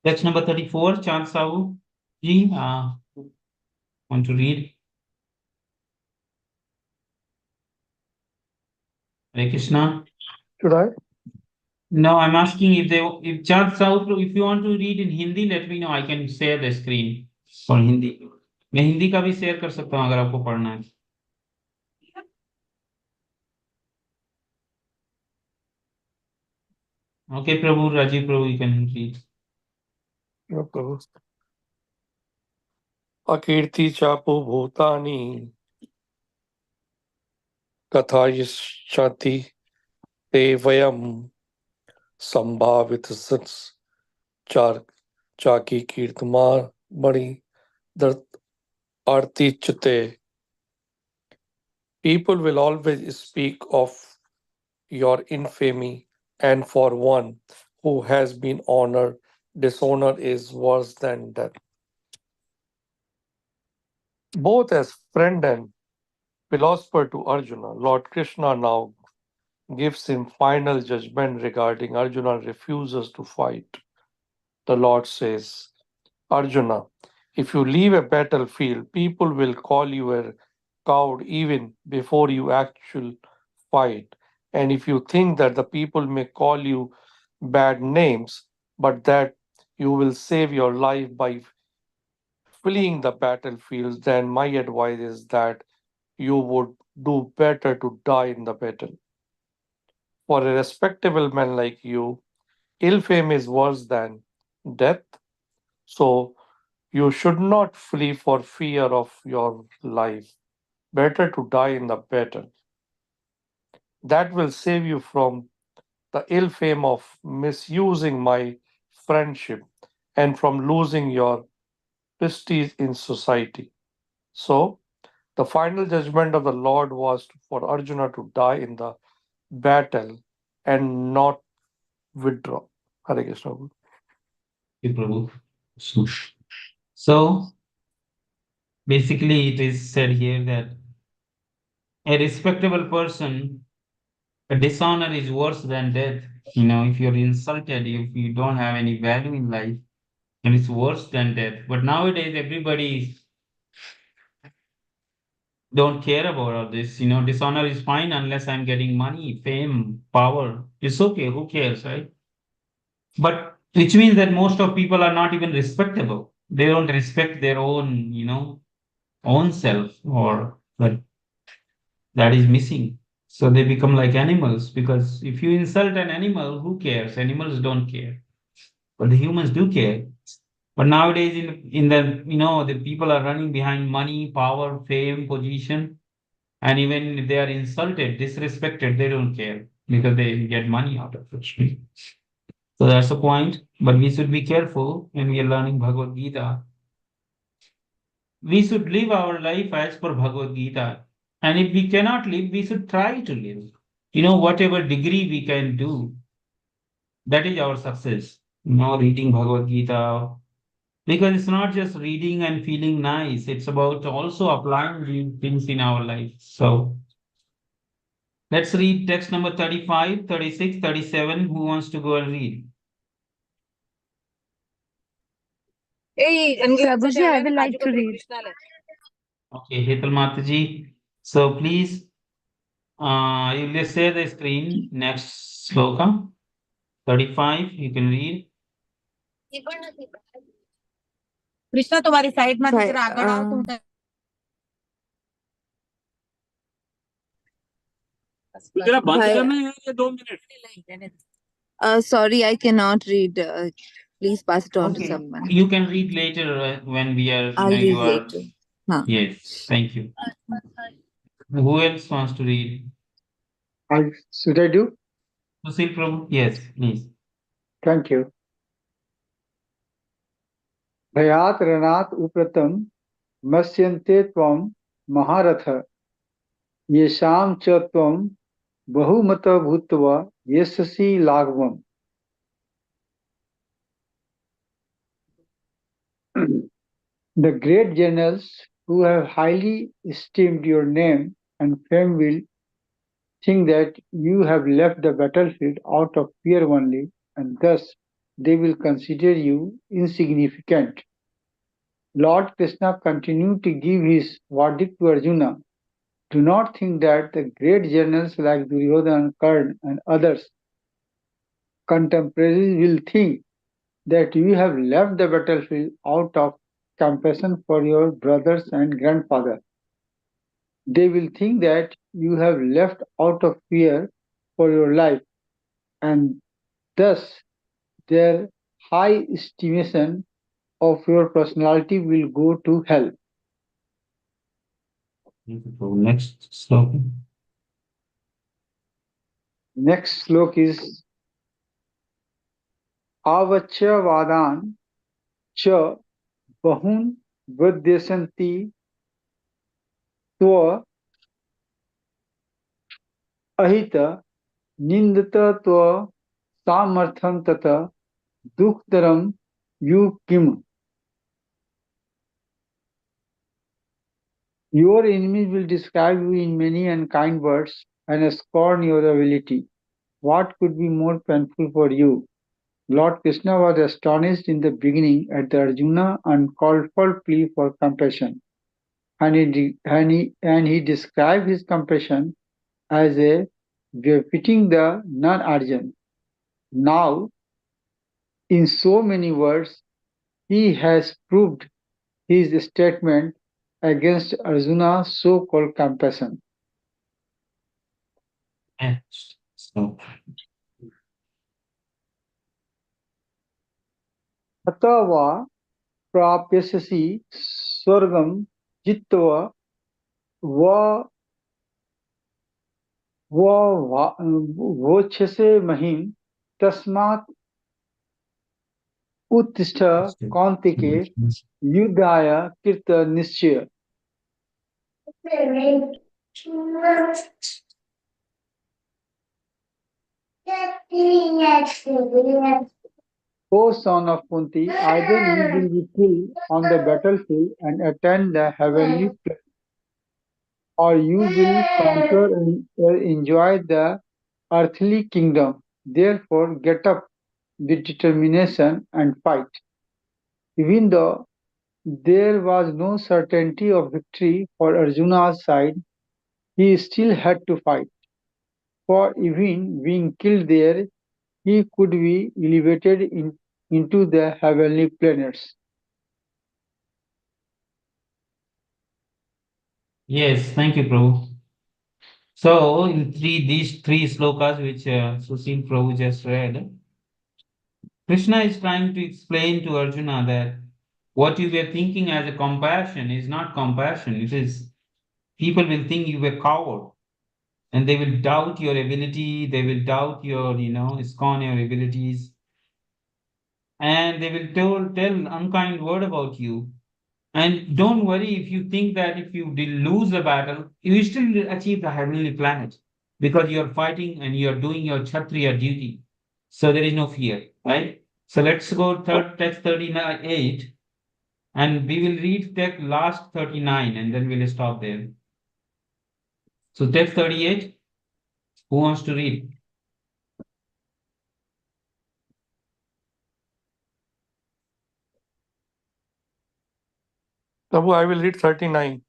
Text number 34, Chand Sahu ji, want to read? Hare Krishna. Should I? No, I'm asking if Chand Sahu, if you want to read in Hindi, let me know. I can share the screen for Hindi. मैं हिंदी का भी share कर सकता हूँ अगर आपको पढ़ना है. Okay, Prabhu, Rajiv Prabhu, you can read. No, Prabhu. Akirti chapu bhutani kathayishati te vayam sambhavit sats char chaki kirtmar bani dart arti chute. People will always speak of your infamy, and for one who has been honored, dishonor is worse than death. Both as friend and philosopher to Arjuna, Lord Krishna now gives him final judgment regarding Arjuna refuses to fight. The Lord says, Arjuna, if you leave a battlefield, people will call you a coward even before you actually fight. And if you think that the people may call you bad names, but that you will save your life by fleeing the battlefields, then my advice is that you would do better to die in the battle. For a respectable man like you, ill fame is worse than death. So you should not flee for fear of your life. Better to die in the battle. That will save you from the ill fame of misusing my friendship and from losing your prestige in society. So, the final judgment of the Lord was for Arjuna to die in the battle and not withdraw. Hare Krishna. you, Prabhu. So basically, it is said here that a respectable person, a dishonor is worse than death. You know, if you're insulted, if you don't have any value in life, and it's worse than death. But nowadays, everybody don't care about all this. You know, dishonor is fine unless I'm getting money, fame, power. It's okay. Who cares, right? But which means that most of people are not even respectable. They don't respect their own, own self, or that is missing. So they become like animals, because if you insult an animal, who cares? Animals don't care, but the humans do care. But nowadays, in the the people are running behind money, power, fame, position, and even if they are insulted, disrespected, they don't care because they get money out of it. So that's the point. But we should be careful when we are learning Bhagavad Gita. We should live our life as per Bhagavad Gita. And if we cannot live, we should try to live. Whatever degree we can do, that is our success. Reading Bhagavad Gita. Because it's not just reading and feeling nice, it's about also applying these things in our life. So let's read text number 35, 36, 37. Who wants to go and read? Prabhuji, I will like to read. Okay, Hetal Mataji. So please, you will share the screen. Next sloka, 35. You can read. Krishna तुम्हारी side में Right, जरा आगे आओ तुम जरा बंद Bhai- करना है ये 2 minute. sorry, I cannot read. Please pass it on to Okay, someone. you can read later when we are. I'll when read you are. later. Huh. Yes, thank you. Who else wants to read? Should I do? Susil Prabhu? Yes, please. Thank you. भयात रणात उप्रतम मत्स्यन्ते त्वं महारथ येषां च त्वं बहुमत भूत्वा यशसि लाघवम्. The great generals who have highly esteemed your name and fame will think that you have left the battlefield out of fear only, and thus they will consider you insignificant. Lord Krishna continued to give his verdict to Arjuna. Do not think that the great generals like Duryodhana, Karna, and others contemporaries will think that you have left the battlefield out of compassion for your brothers and grandfather. They will think that you have left out of fear for your life, and thus their high estimation of your personality will go to hell. Next slogan. Next slok is Avachya Vadan Cha Bahun Vadyasanti Tva Ahita Nindata Tva Samartham Tata Dukhtaram Yu Kim. Your enemies will describe you in many unkind words and scorn your ability. What could be more painful for you? Lord Krishna was astonished in the beginning at the Arjuna and called for plea for compassion. And he described his compassion as a befitting the non-Arjan. Now, in so many words, he has proved his statement against Arjuna's so-called compassion. So, अतः वा प्राप्यसि स्वर्गं जित्वा वोच्छसे महिं तस्मात् उत्तिष्ठ कौन्तिके युद्धाय कृत निश्चय. O son of Kunti, either you will be killed on the battlefield and attain the heavenly place, or you will conquer and enjoy the earthly kingdom. Therefore, get up with determination and fight. Even though there was no certainty of victory for Arjuna's side, he still had to fight. For even being killed there, he could be elevated into the heavenly planets. yes, thank you, Prabhu. So, in these three slokas which Sushil Prabhu just read, Krishna is trying to explain to Arjuna that what you were thinking as a compassion is not compassion. It is people will think you were coward, and they will doubt your ability. They will doubt your, scorn your abilities, and they will tell unkind word about you. And don't worry if you think that if you did lose the battle, you will still achieve the heavenly planet because you are fighting and you are doing your Kshatriya duty. So there is no fear, right? So let's go text 38 and we will read text last 39 and then we'll stop there. So text 38, who wants to read? Prabhu, I will read 39.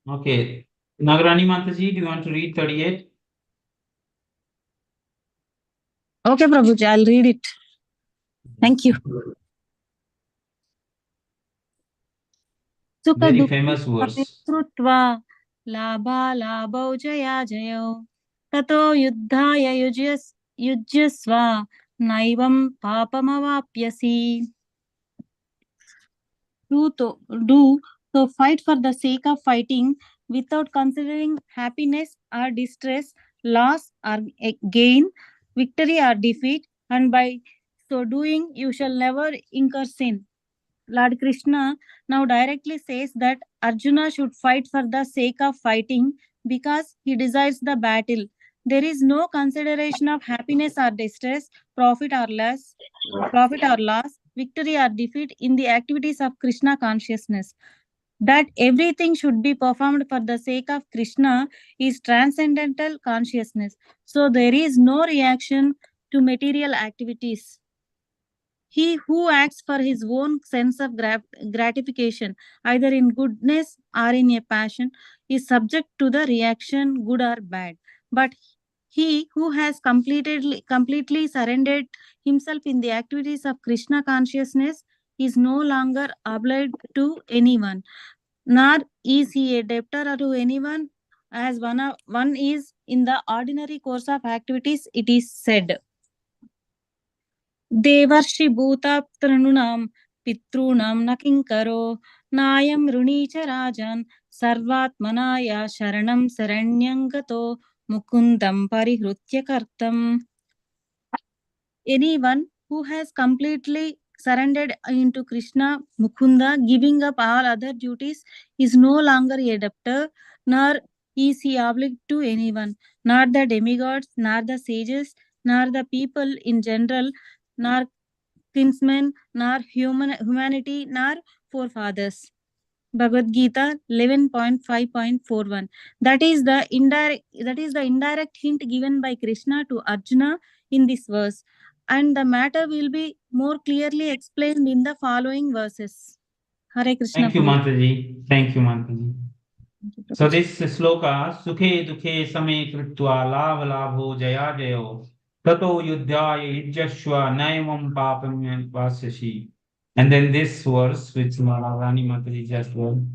Okay. Nagarani Mataji, do you want to read 38? Okay, Prabhuji, I'll read it. Thank you. Very famous verse. कृत्वा लाभालाभौ जयाजयौ ततो युद्धाय युज्यस्व नैवं पापमवाप्यसि. Do so fight for the sake of fighting without considering happiness or distress, loss or gain, victory or defeat, and by so doing you shall never incur sin. Lord Krishna now directly says that Arjuna should fight for the sake of fighting because he desires the battle. There is no consideration of happiness or distress, profit or loss, victory or defeat in the activities of Krishna consciousness. That everything should be performed for the sake of Krishna is transcendental consciousness. So there is no reaction to material activities. He who acts for his own sense of gratification, either in goodness or in a passion, is subject to the reaction, good or bad. But he who has completely surrendered himself in the activities of Krishna consciousness is no longer obliged to anyone, nor is he a debtor to anyone, as one is in the ordinary course of activities, it is said. देवर्षि भूताप्तॄणां पितॄणां न किङ्करो नायं ऋणी च राजन् सर्वात्मनाया शरणं शरण्यं गतो मुकुन्दं परिहृत्य कर्तम्. Anyone who has completely surrendered into Krishna, Mukunda, giving up all other duties, is no longer a debtor, nor is he obliged to anyone, nor the demigods, nor the sages, nor the people in general, nor kinsmen, nor humanity, nor forefathers. Bhagavad Gita 11.5.41. That is the indirect hint given by Krishna to Arjuna in this verse, and the matter will be more clearly explained in the following verses. Hare Krishna. Thank you, Prabhu. Mataji. Thank you, Mataji. Thank you, So Prabhu. this sloka, sukhe dukhe same kritva lav labho jaya jayo, tato yudhyaya yujyashva naivam papam vasyashi. And then this verse, which Rani Mataji just read.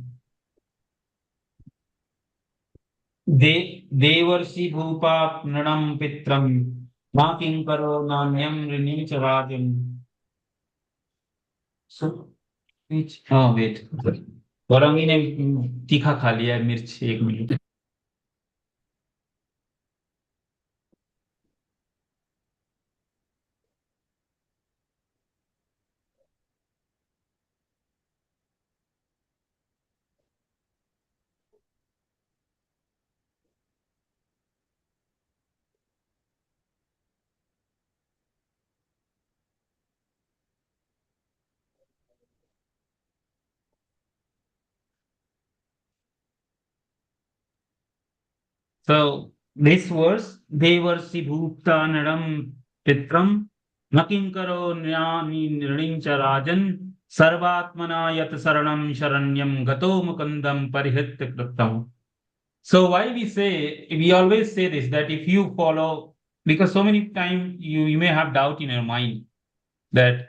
देवर्षि भूपा नृणं पित्रं मा किंकरो नान्यं ऋणी च राजन्. So which wait, Gaurangi ने तीखा खा लिया है मिर्च, 1 minute. So this verse, devarsi bhupta naram pitram nakim karo nyani nrinim cha rajan sarvatmana yat saranam sharanyam gato mukundam parihitta kriptam. So why we always say this, that if you follow, because so many times you may have doubt in your mind that,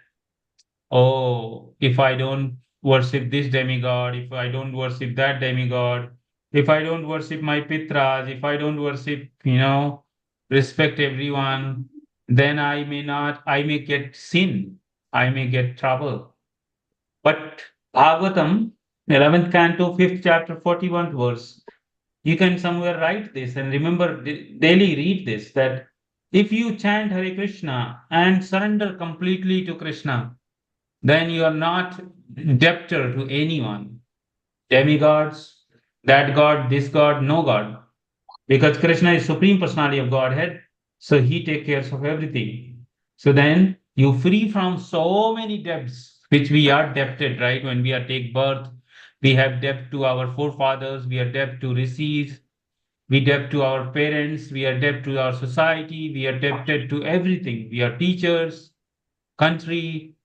oh, if I don't worship this demigod, if I don't worship that demigod, if I don't worship my pitras, if I don't worship, respect everyone, then I may get sin, I may get trouble. But Bhagavatam, 11th canto, 5th chapter, 41st verse, you can somewhere write this and remember, daily read this, that if you chant Hare Krishna and surrender completely to Krishna, then you are not debtor to anyone. Demigods, that God, this God, no God. Because Krishna is Supreme Personality of Godhead, so he takes care of everything. So then you free from so many debts, which we are debted, right? When we are take birth, we have debt to our forefathers, we are debt to rishis, we debt to our parents, we are debt to our society, we are debted to everything. We are teachers, country,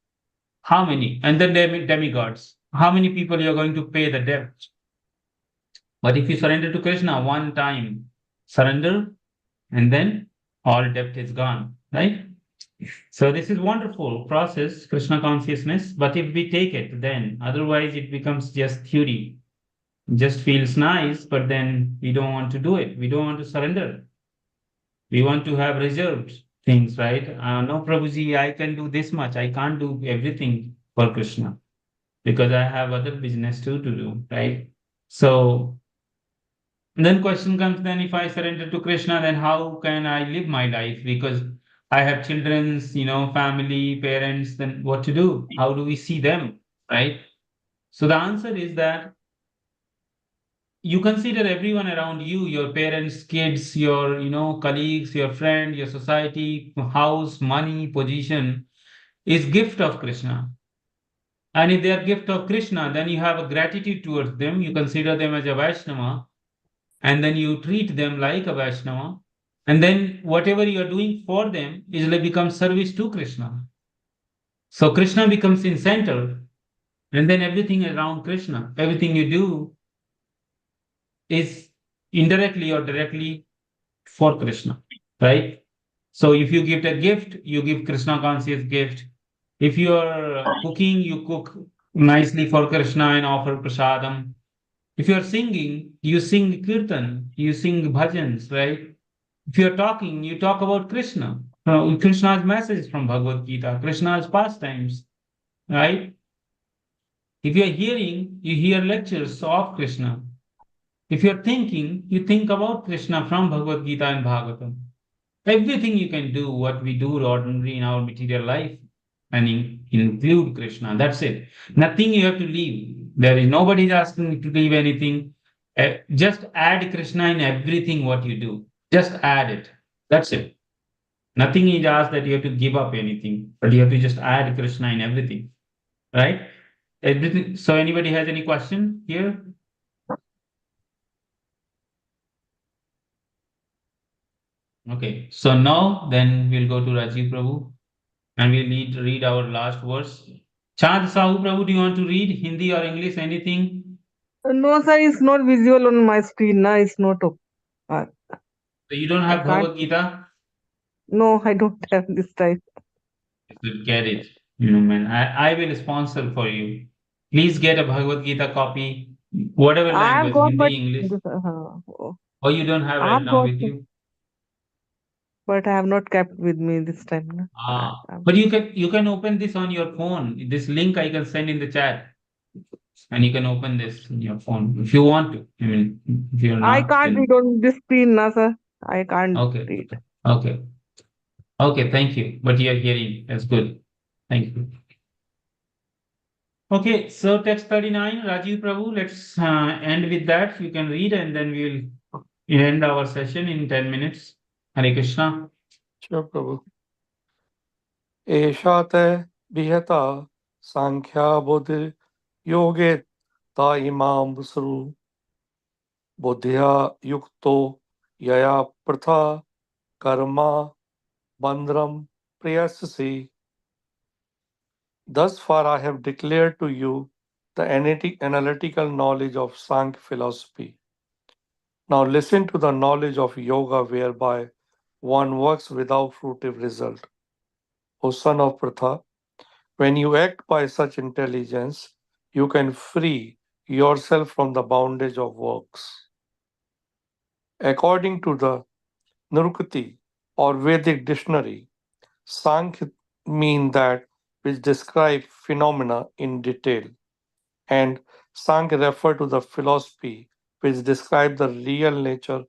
how many? And then demigods. How many people you are going to pay the debt? But if you surrender to Krishna one time, surrender, and then all debt is gone, right? So this is wonderful process, Krishna consciousness. But if we take it, then otherwise it becomes just theory. Just feels nice, but then we don't want to do it. We don't want to surrender. We want to have reserved things, right? No, Prabhuji, I can do this much. I can't do everything for Krishna because I have other business too to do, right? So then question comes, then if I surrender to Krishna, then how can I live my life? Because I have children's, family, parents, then what to do? How do we see them, right? So the answer is that you consider everyone around you, your parents, kids, your, colleagues, your friend, your society, house, money, position is gift of Krishna. And if they are gift of Krishna, then you have a gratitude towards them. You consider them as a Vaishnava, and then you treat them like a Vaishnava. And then whatever you are doing for them is like becomes service to Krishna. So Krishna becomes in center, and then everything around Krishna, everything you do is indirectly or directly for Krishna, right? So if you give a gift, you give Krishna conscious gift. If you are cooking, you cook nicely for Krishna and offer prasadam. If you are singing, you sing kirtan, you sing bhajans, right? If you are talking, you talk about Krishna. Krishna's message from Bhagavad Gita, Krishna's pastimes, right? If you are hearing, you hear lectures of Krishna. If you are thinking, you think about Krishna from Bhagavad Gita and Bhagavatam. Everything you can do, what we do ordinarily in our material life, and include Krishna. That's it. Nothing you have to leave. There is nobody asking you to leave anything. Just add Krishna in everything what you do. Just add it. That's it. Nothing is asked that you have to give up anything, but you have to just add Krishna in everything. Right? Everything. So anybody has any question here? Okay. So now then we'll go to Rajiv Prabhu and we'll read our last verse. Chand Sahu Prabhu, do you want to read Hindi or English? Anything? No, sir, it's not visual on my screen. No, it's not. Uh, So you don't I have can't. Bhagavad Gita? No, I don't have this type. You should get it. Man, I will sponsor for you. Please get a Bhagavad Gita copy, whatever I have language, got, but Hindi, English, oh, or you don't have I right have now got, with you. but I have not kept with me this time. No? But you can open this on your phone. This link I can send in the chat, and you can open this in your phone if you want to. I mean, if you're I not, can't then read on this screen, na, sir. I can't okay, read. okay, okay. Thank you. But you're hearing. That's good. Thank you. Okay, so text 39, Rajiv Prabhu. Let's end with that. You can read, and then we'll end our session in 10 minutes. Hare Krishna. Sure, Prabhu. एषा ते विहता सांख्या बुद्धि योगे ता इमाम वसु बुद्धिया युक्तो यया प्रथा Karma bandram prayasasi. Thus far I have declared to you the analytical knowledge of Sankhya philosophy. Now listen to the knowledge of yoga whereby one works without fruitive result. O son of Pratha, when you act by such intelligence, you can free yourself from the bondage of works. According to the Nirukti or Vedic dictionary, Sankhya mean that which describe phenomena in detail, and Sankhya refer to the philosophy which describe the real nature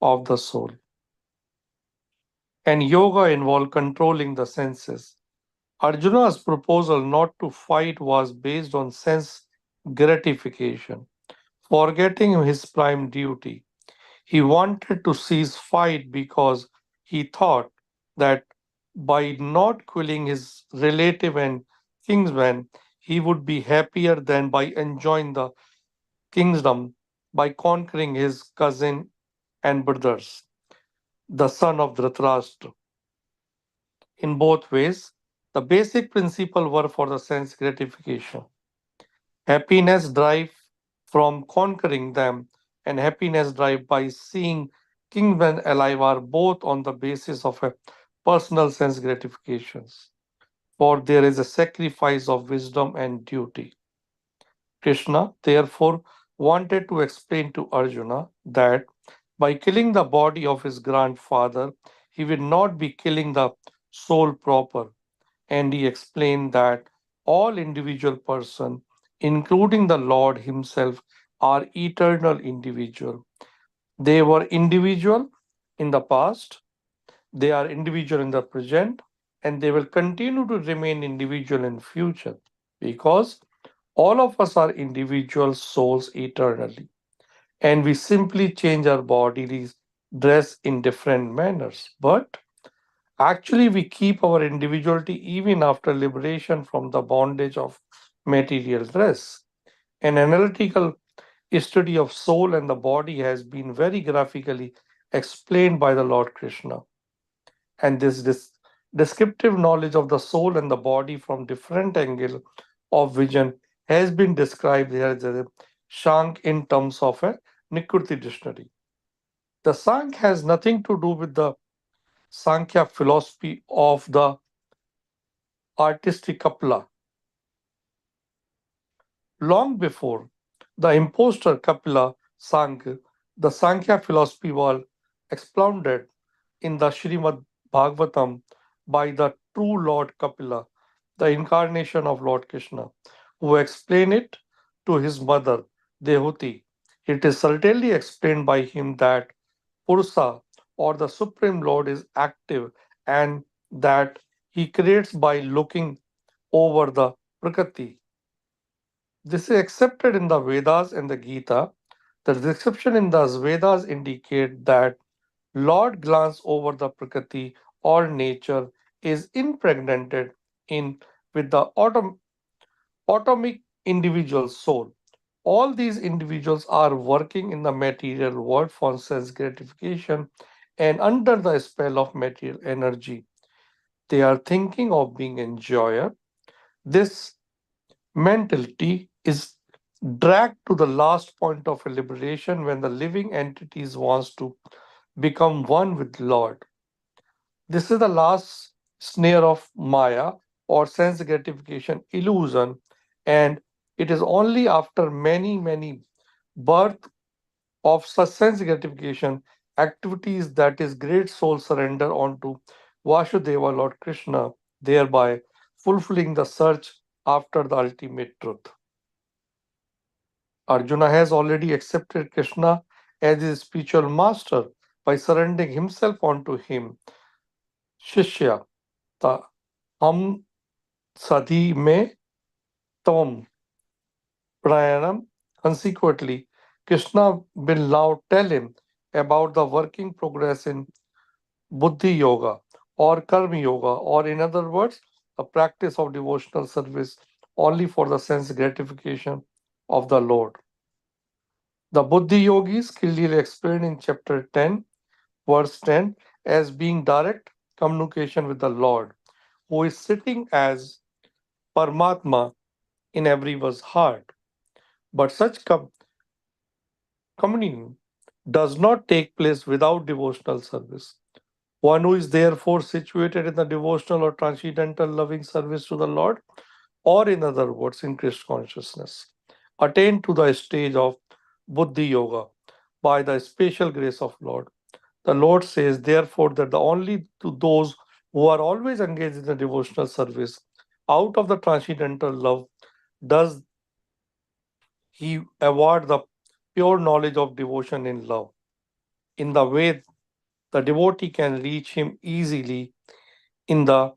of the soul. And yoga involved controlling the senses. Arjuna's proposal not to fight was based on sense gratification, forgetting his prime duty. He wanted to cease fight because he thought that by not killing his relative and kinsman, he would be happier than by enjoying the kingdom by conquering his cousin and brothers, the son of Dhritarashtra. In both ways, the basic principle were for the sense gratification. Happiness drive from conquering them and happiness drive by seeing kinsmen alive are both on the basis of a personal sense gratifications. For there is a sacrifice of wisdom and duty. Krishna therefore wanted to explain to Arjuna that by killing the body of his grandfather, he will not be killing the soul proper. And he explained that all individual person, including the Lord himself, are eternal individual. They were individual in the past, they are individual in the present, and they will continue to remain individual in future because all of us are individual souls eternally, and we simply change our bodily dress in different manners. But actually, we keep our individuality even after liberation from the bondage of material dress. An analytical study of soul and the body has been very graphically explained by the Lord Krishna. And this descriptive knowledge of the soul and the body from different angle of vision has been described here as a Shank in terms of a Nikruti dictionary. The Sankhya has nothing to do with the Sankhya philosophy of the artistic Kapila. Long before the impostor Kapila Sankhya, the Sankhya philosophy was expounded in the Srimad Bhagavatam by the true Lord Kapila, the incarnation of Lord Krishna, who explained it to his mother Dehuti. It is certainly explained by him that Purusha or the Supreme Lord is active and that he creates by looking over the Prakriti. This is accepted in the Vedas and the Gita. The description in the Vedas indicate that Lord glance over the Prakriti or nature is impregnated in with the atomic individual soul. All these individuals are working in the material world for sense gratification and under the spell of material energy. They are thinking of being enjoyer. This mentality is dragged to the last point of liberation when the living entities wants to become one with Lord. This is the last snare of Maya or sense gratification illusion, and it is only after many birth of such sense gratification activities that is great soul surrender onto Vasudeva Lord Krishna, thereby fulfilling the search after the ultimate truth. Arjuna has already accepted Krishna as his spiritual master by surrendering himself onto him. Shishya, the हम सधी में तम prayanam. Consequently, Krishna will now tell him about the working progress in Buddhi Yoga or Karma Yoga, or in other words, a practice of devotional service only for the sense gratification of the Lord. The Buddhi Yogis clearly explained in chapter 10, verse 10, as being direct communication with the Lord, who is sitting as Paramatma in everyone's heart. But such communion does not take place without devotional service. One who is therefore situated in the devotional or transcendental loving service to the Lord, or in other words, in Krishna consciousness, attain to the stage of Buddhi Yoga by the special grace of Lord. The Lord says, therefore, that the only to those who are always engaged in the devotional service out of the transcendental love does he award the pure knowledge of devotion in love. In the way the devotee can reach him easily in the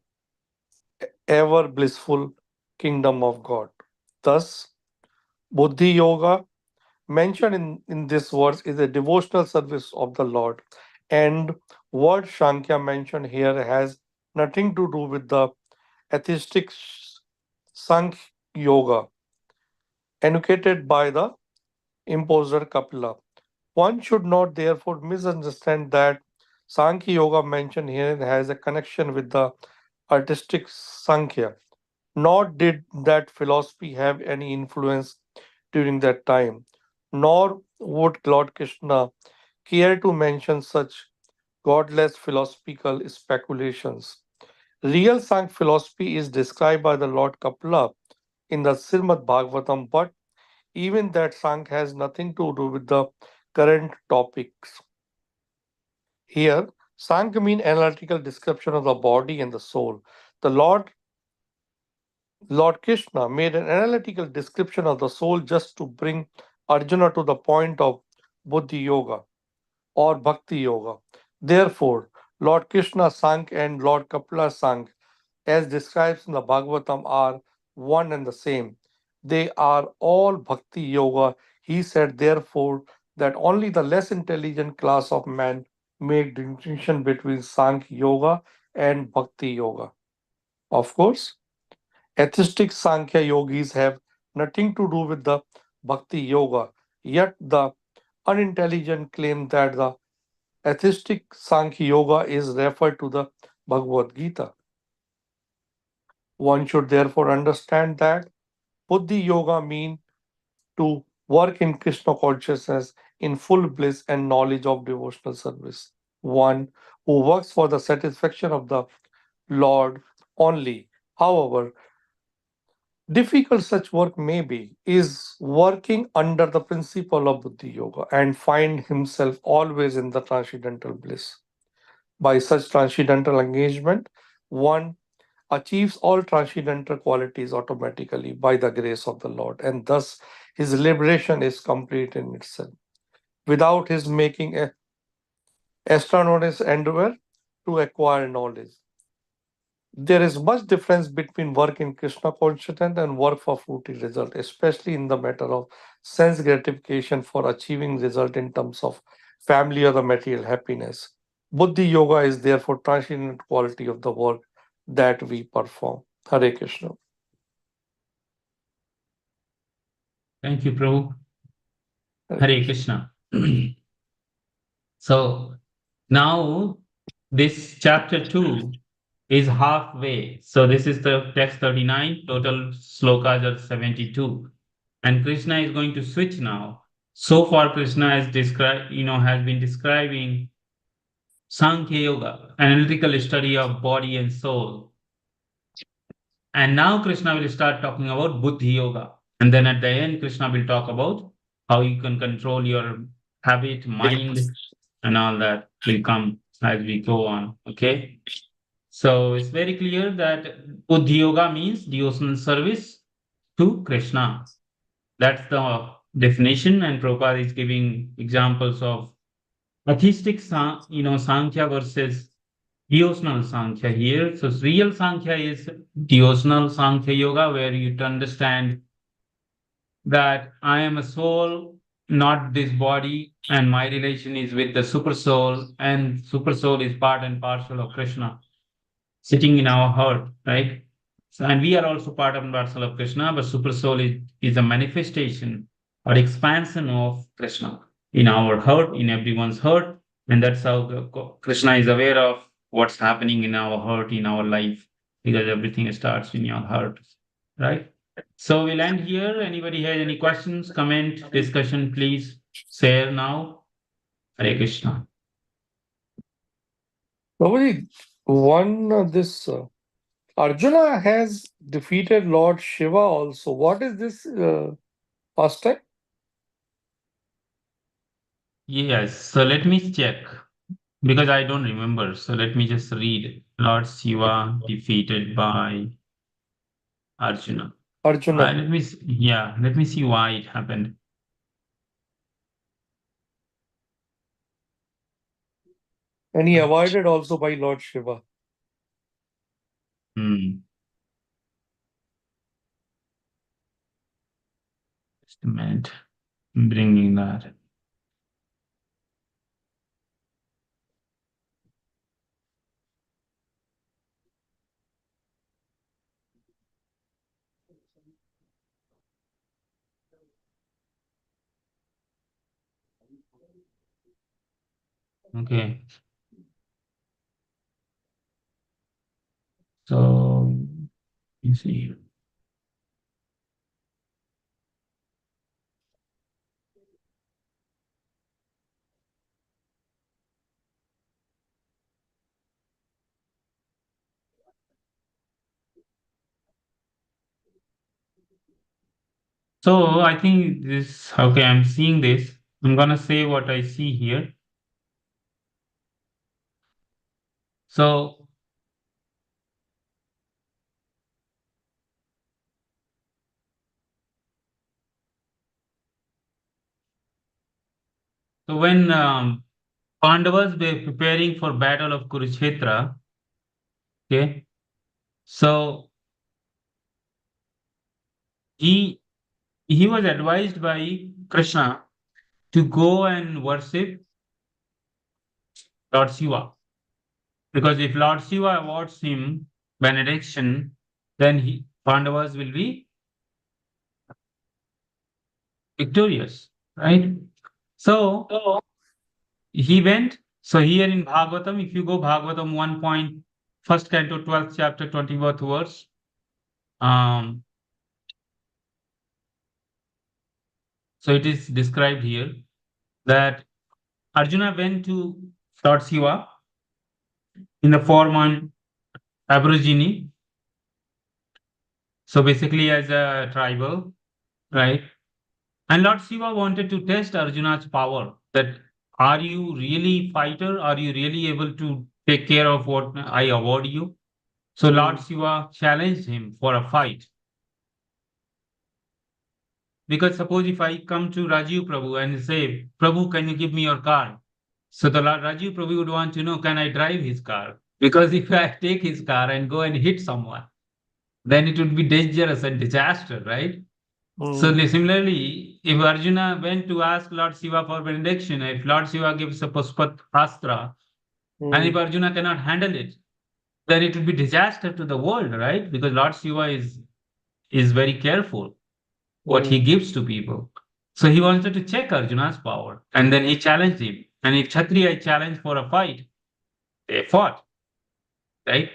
ever blissful kingdom of God. Thus, Buddhi Yoga mentioned in this verse is a devotional service of the Lord, and word Shankhya mentioned here has nothing to do with the atheistic Sankhya Yoga educated by the imposter Kapila. One should not therefore misunderstand that Sankhya Yoga mentioned here has a connection with the artistic Sankhya. Nor did that philosophy have any influence during that time, nor would Lord Krishna care to mention such godless philosophical speculations. Real Sankhya philosophy is described by the Lord Kapila in the Srimad Bhagavatam, but even that Sankhya has nothing to do with the current topics. Here, Sankhya means analytical description of the body and the soul. The Lord Krishna made an analytical description of the soul just to bring Arjuna to the point of Buddhi Yoga or Bhakti Yoga. Therefore, Lord Krishna Sankhya and Lord Kapila Sankhya, as described in the Bhagavatam, are one and the same. They are all Bhakti Yoga. He said, therefore, that only the less intelligent class of man make distinction between Sankhya Yoga and Bhakti Yoga. Of course, atheistic Sankhya yogis have nothing to do with the Bhakti Yoga, yet the unintelligent claim that the atheistic Sankhya Yoga is referred to the Bhagavad Gita. One should therefore understand that Buddhi Yoga means to work in Krishna consciousness in full bliss and knowledge of devotional service. One who works for the satisfaction of the Lord only. However, difficult such work may be, is working under the principle of Buddhi Yoga and find himself always in the transcendental bliss. By such transcendental engagement, one achieves all transcendental qualities automatically by the grace of the Lord, and thus his liberation is complete in itself, without his making a extraordinary endeavor to acquire knowledge. There is much difference between work in Krishna consciousness and work for fruity result, especially in the matter of sense gratification for achieving result in terms of family or the material happiness. Buddhi Yoga is therefore transcendent quality of the work that we perform. Hare Krishna. Thank you, Prabhu. Hare Krishna. So now this chapter 2 is halfway. So this is the text 39, total slokas are 72. And Krishna is going to switch now. So far, Krishna has described, has been describing Sankhya Yoga, analytical study of body and soul. And now Krishna will start talking about Buddhi Yoga. And then at the end, Krishna will talk about how you can control your habit, mind, and all that will come as we go on. Okay. So it's very clear that Buddhi Yoga means devotional service to Krishna. That's the definition, and Prabhupada is giving examples of atheistic, Sankhya versus devotional Sankhya here. So real Sankhya is devotional Sankhya Yoga, where you understand that I am a soul, not this body, and my relation is with the super soul, and super soul is part and parcel of Krishna sitting in our heart, right? So, and we are also part and parcel of Krishna, but super soul is a manifestation or expansion of Krishna in our heart, in everyone's heart. And that's how Krishna is aware of what's happening in our heart, in our life, because everything starts in your heart, right? So we'll end here. Anybody has any questions, comment, discussion, please share now. Hare Krishna. Prabhuji, this Arjuna has defeated Lord Shiva also. What is this first time? Yes, so let me check because I don't remember. So let me just read. Lord Shiva defeated by Arjuna. Arjuna. Let me see why it happened. And he avoided also by Lord Shiva. Just a minute. I'm bringing that. Okay. So you see. So I think this, okay, I'm seeing this. I'm gonna say what I see here. So when Pandavas were preparing for battle of Kurukshetra, okay, so he was advised by Krishna to go and worship Lord Shiva. Because if Lord Shiva awards him benediction, then Pandavas will be victorious, right? So he went. So here in Bhagavatam, if you go Bhagavatam 1. First canto, 12th chapter, 20th verse, so it is described here that Arjuna went to Lord Shiva in the form on Aborigine. So basically as a tribal, right? And Lord Shiva wanted to test Arjuna's power, that are you really fighter? Are you really able to take care of what I award you? So Lord Shiva challenged him for a fight. Because suppose if I come to Rajiv Prabhu and say, Prabhu, can you give me your car? So the Rajiv Prabhu would want to know, can I drive his car? Because if I take his car and go and hit someone, then it would be dangerous and disaster, right? So similarly, if Arjuna went to ask Lord Shiva for benediction, if Lord Shiva gives a Puspat Astra, and if Arjuna cannot handle it, then it would be disaster to the world, right? Because Lord Shiva is very careful. what he gives to people. So he wanted to check Arjuna's power, and then he challenged him. And if Kshatriya challenged for a fight, they fought, right?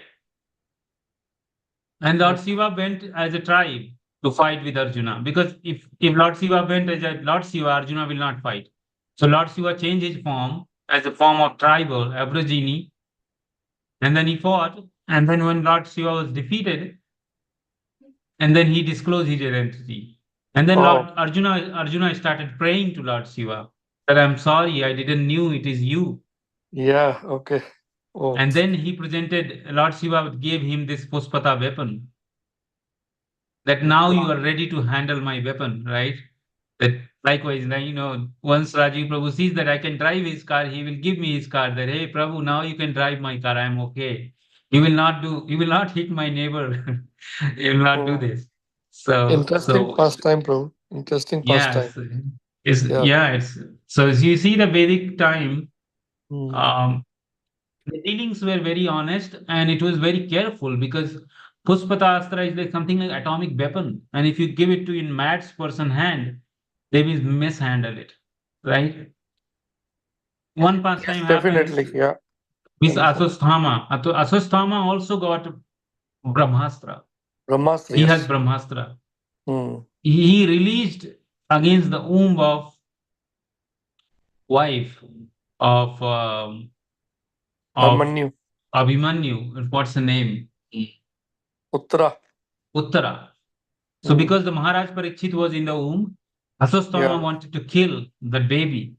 And Lord Shiva went as a tribe to fight with Arjuna, because if Lord Shiva went as a Lord Shiva, Arjuna will not fight. So Lord Shiva changed his form as a form of tribal aborigine, and then he fought. And then when Lord Shiva was defeated, and then he disclosed his identity. And then Wow. Lord Arjuna started praying to Lord Shiva that I'm sorry, I didn't knew it is you. Yeah, okay. Oh, And then he presented, Lord Shiva gave him this Puspata weapon. That now you are ready to handle my weapon, right? That likewise, once Rajiv Prabhu sees that I can drive his car, he will give me his car. That, hey, Prabhu, now you can drive my car. I'm okay. You will not hit my neighbor. You will not do oh. this. So Interesting pastime, bro. Interesting yes, pastime. it's so as you see the Vedic time, Hmm. the dealings were very honest and it was very careful, because Puspata Astra is like something like atomic weapon, and if you give it to in mad person hand, they will mishandle it, right? One pastime happens Definitely, yeah. with Wonderful. Aswasthama. Aswasthama also got Brahmastra. Brahmastra, He has yes. Brahmastra. Hmm. He released against the womb of wife of Abhimanyu, Abhimanyu. What's the name? Uttara. Uttara. So Hmm. because the Maharaj Parikshit was in the womb, Aswasthama Yeah. wanted to kill the baby.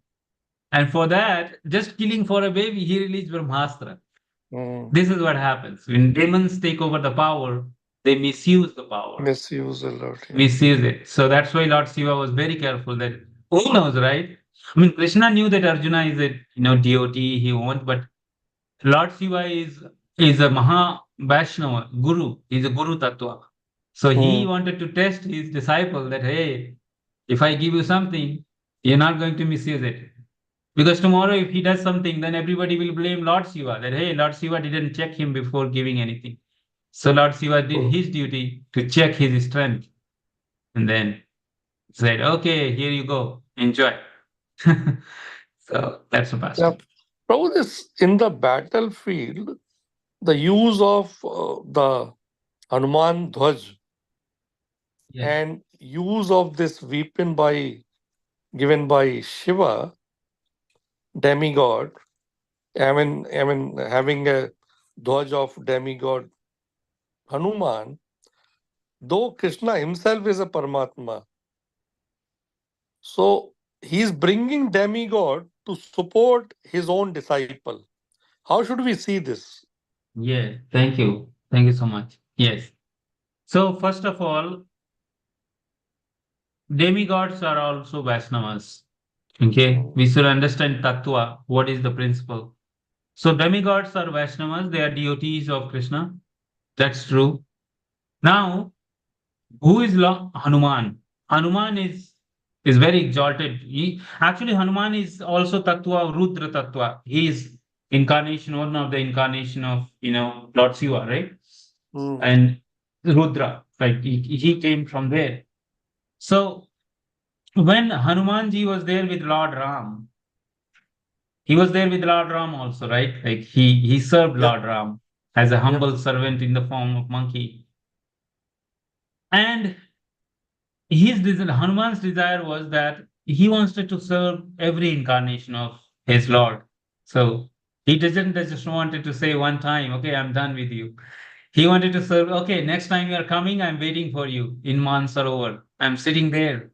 And for that, just killing for a baby, he released Brahmastra. Hmm. This is what happens. When demons take over the power, they misuse the power, Misuse a lot. Yeah. misuse it. So that's why Lord Shiva was very careful that who knows, right? I mean, Krishna knew that Arjuna is a devotee, he won't, but Lord Shiva is a Maha Vaishnava Guru, he's a Guru Tattva. So he Hmm. wanted to test his disciple that, hey, if I give you something, you're not going to misuse it. Because tomorrow, if he does something, then everybody will blame Lord Shiva that, hey, Lord Shiva didn't check him before giving anything. So Lord Shiva did Hmm. his duty to check his strength and then said, okay, here you go, enjoy. So that's the Yeah. pastime. Prabhu, this in the battlefield, the use of the Hanuman Dhwaj Yes. and use of this weapon given by Shiva, demigod. I mean, having a Dhwaj of demigod Hanuman, though Krishna himself is a Paramatma, so he's bringing demigod to support his own disciple. How should we see this? Yeah, thank you. Thank you so much. Yes. So first of all, demigods are also Vaishnavas. Okay, we should understand Tattva, what is the principle. So demigods are Vaishnavas, they are devotees of Krishna. That's true. Now, who is Hanuman? Hanuman is very exalted. Hanuman is also Tattva, Rudra Tattva. He is incarnation, one of the incarnation of Lord Shiva, right? Hmm. And Rudra, like he came from there. So when Hanumanji was there with Lord Ram, he was there with Lord Ram also, right? Like he served Yep. Lord Ram as a humble servant in the form of monkey. And Hanuman's desire was that he wanted to serve every incarnation of his Lord. So he doesn't just wanted to say one time, okay, I'm done with you. He wanted to serve, okay, next time you are coming, I'm waiting for you in Mansarovar. I'm sitting there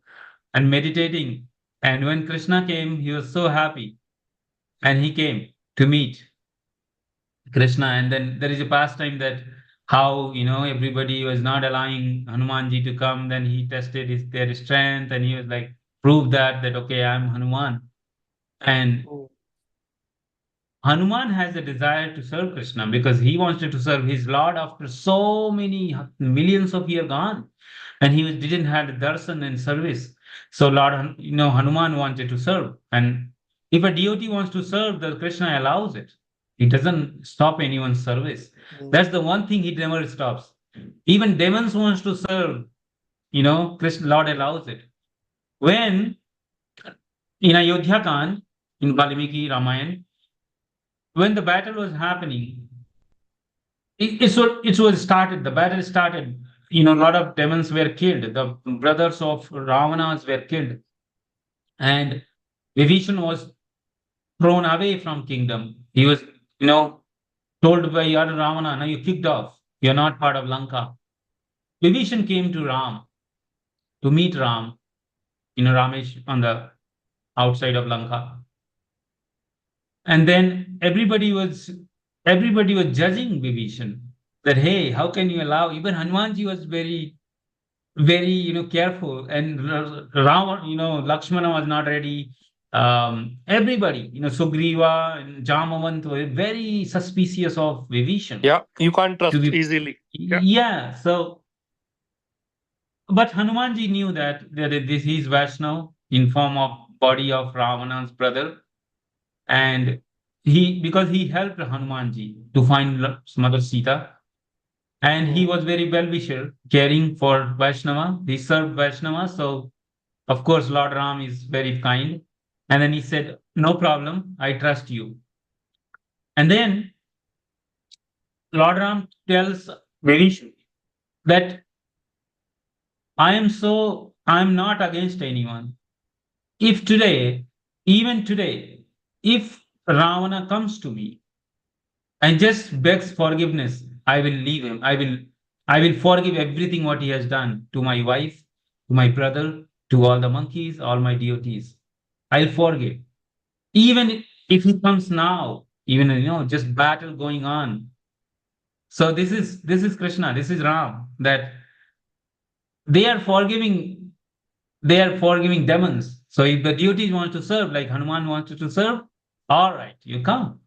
and meditating. And when Krishna came, he was so happy. And he came to meet Krishna. And then there is a pastime that how everybody was not allowing Hanumanji to come. Then he tested their strength, and he was like, prove that okay, I'm Hanuman. And Hanuman has a desire to serve Krishna because he wanted to serve his Lord after so many millions of years gone, and he didn't have the darshan and service. So Lord, Hanuman wanted to serve, and if a devotee wants to serve, the Krishna allows it. He doesn't stop anyone's service. That's the one thing he never stops. Even demons wants to serve. Krishna, Lord allows it. When in Ayodhya Kand, in Valmiki Ramayana, when the battle was happening, it was started, the battle started, a lot of demons were killed, the brothers of Ravanas were killed, and Vibhishan was thrown away from kingdom. He was, told by other Ravana, now you kicked off, you're not part of Lanka. Vibhishan came to Ram, to meet Ram, Ramesh on the outside of Lanka. And then everybody was judging Vibhishan that, hey, how can you allow? Even Hanumanji was very, very, careful, and Ram, Lakshmana was not ready. Everybody, Sugriva and Jamavant were very suspicious of Vibhishan. Yeah, you can't trust To be- easily. Yeah. So, but Hanumanji knew that this is Vaishnav in form of body of Ravana's brother, and because he helped Hanumanji to find Mother Sita, and he was very well-wisher, caring for Vaishnava. He served Vaishnava, so of course Lord Ram is very kind. And then he said, no problem, I trust you. And then Lord Ram tells Vibhishan that I am not against anyone. If today, even today, if Ravana comes to me and just begs forgiveness, I will leave him. I will forgive everything what he has done to my wife, to my brother, to all the monkeys, all my devotees. I'll forgive. Even if he comes now, even just battle going on. So this is Krishna, this is Ram, that they are forgiving demons. So if the deities want to serve, like Hanuman wanted to serve, all right, you come.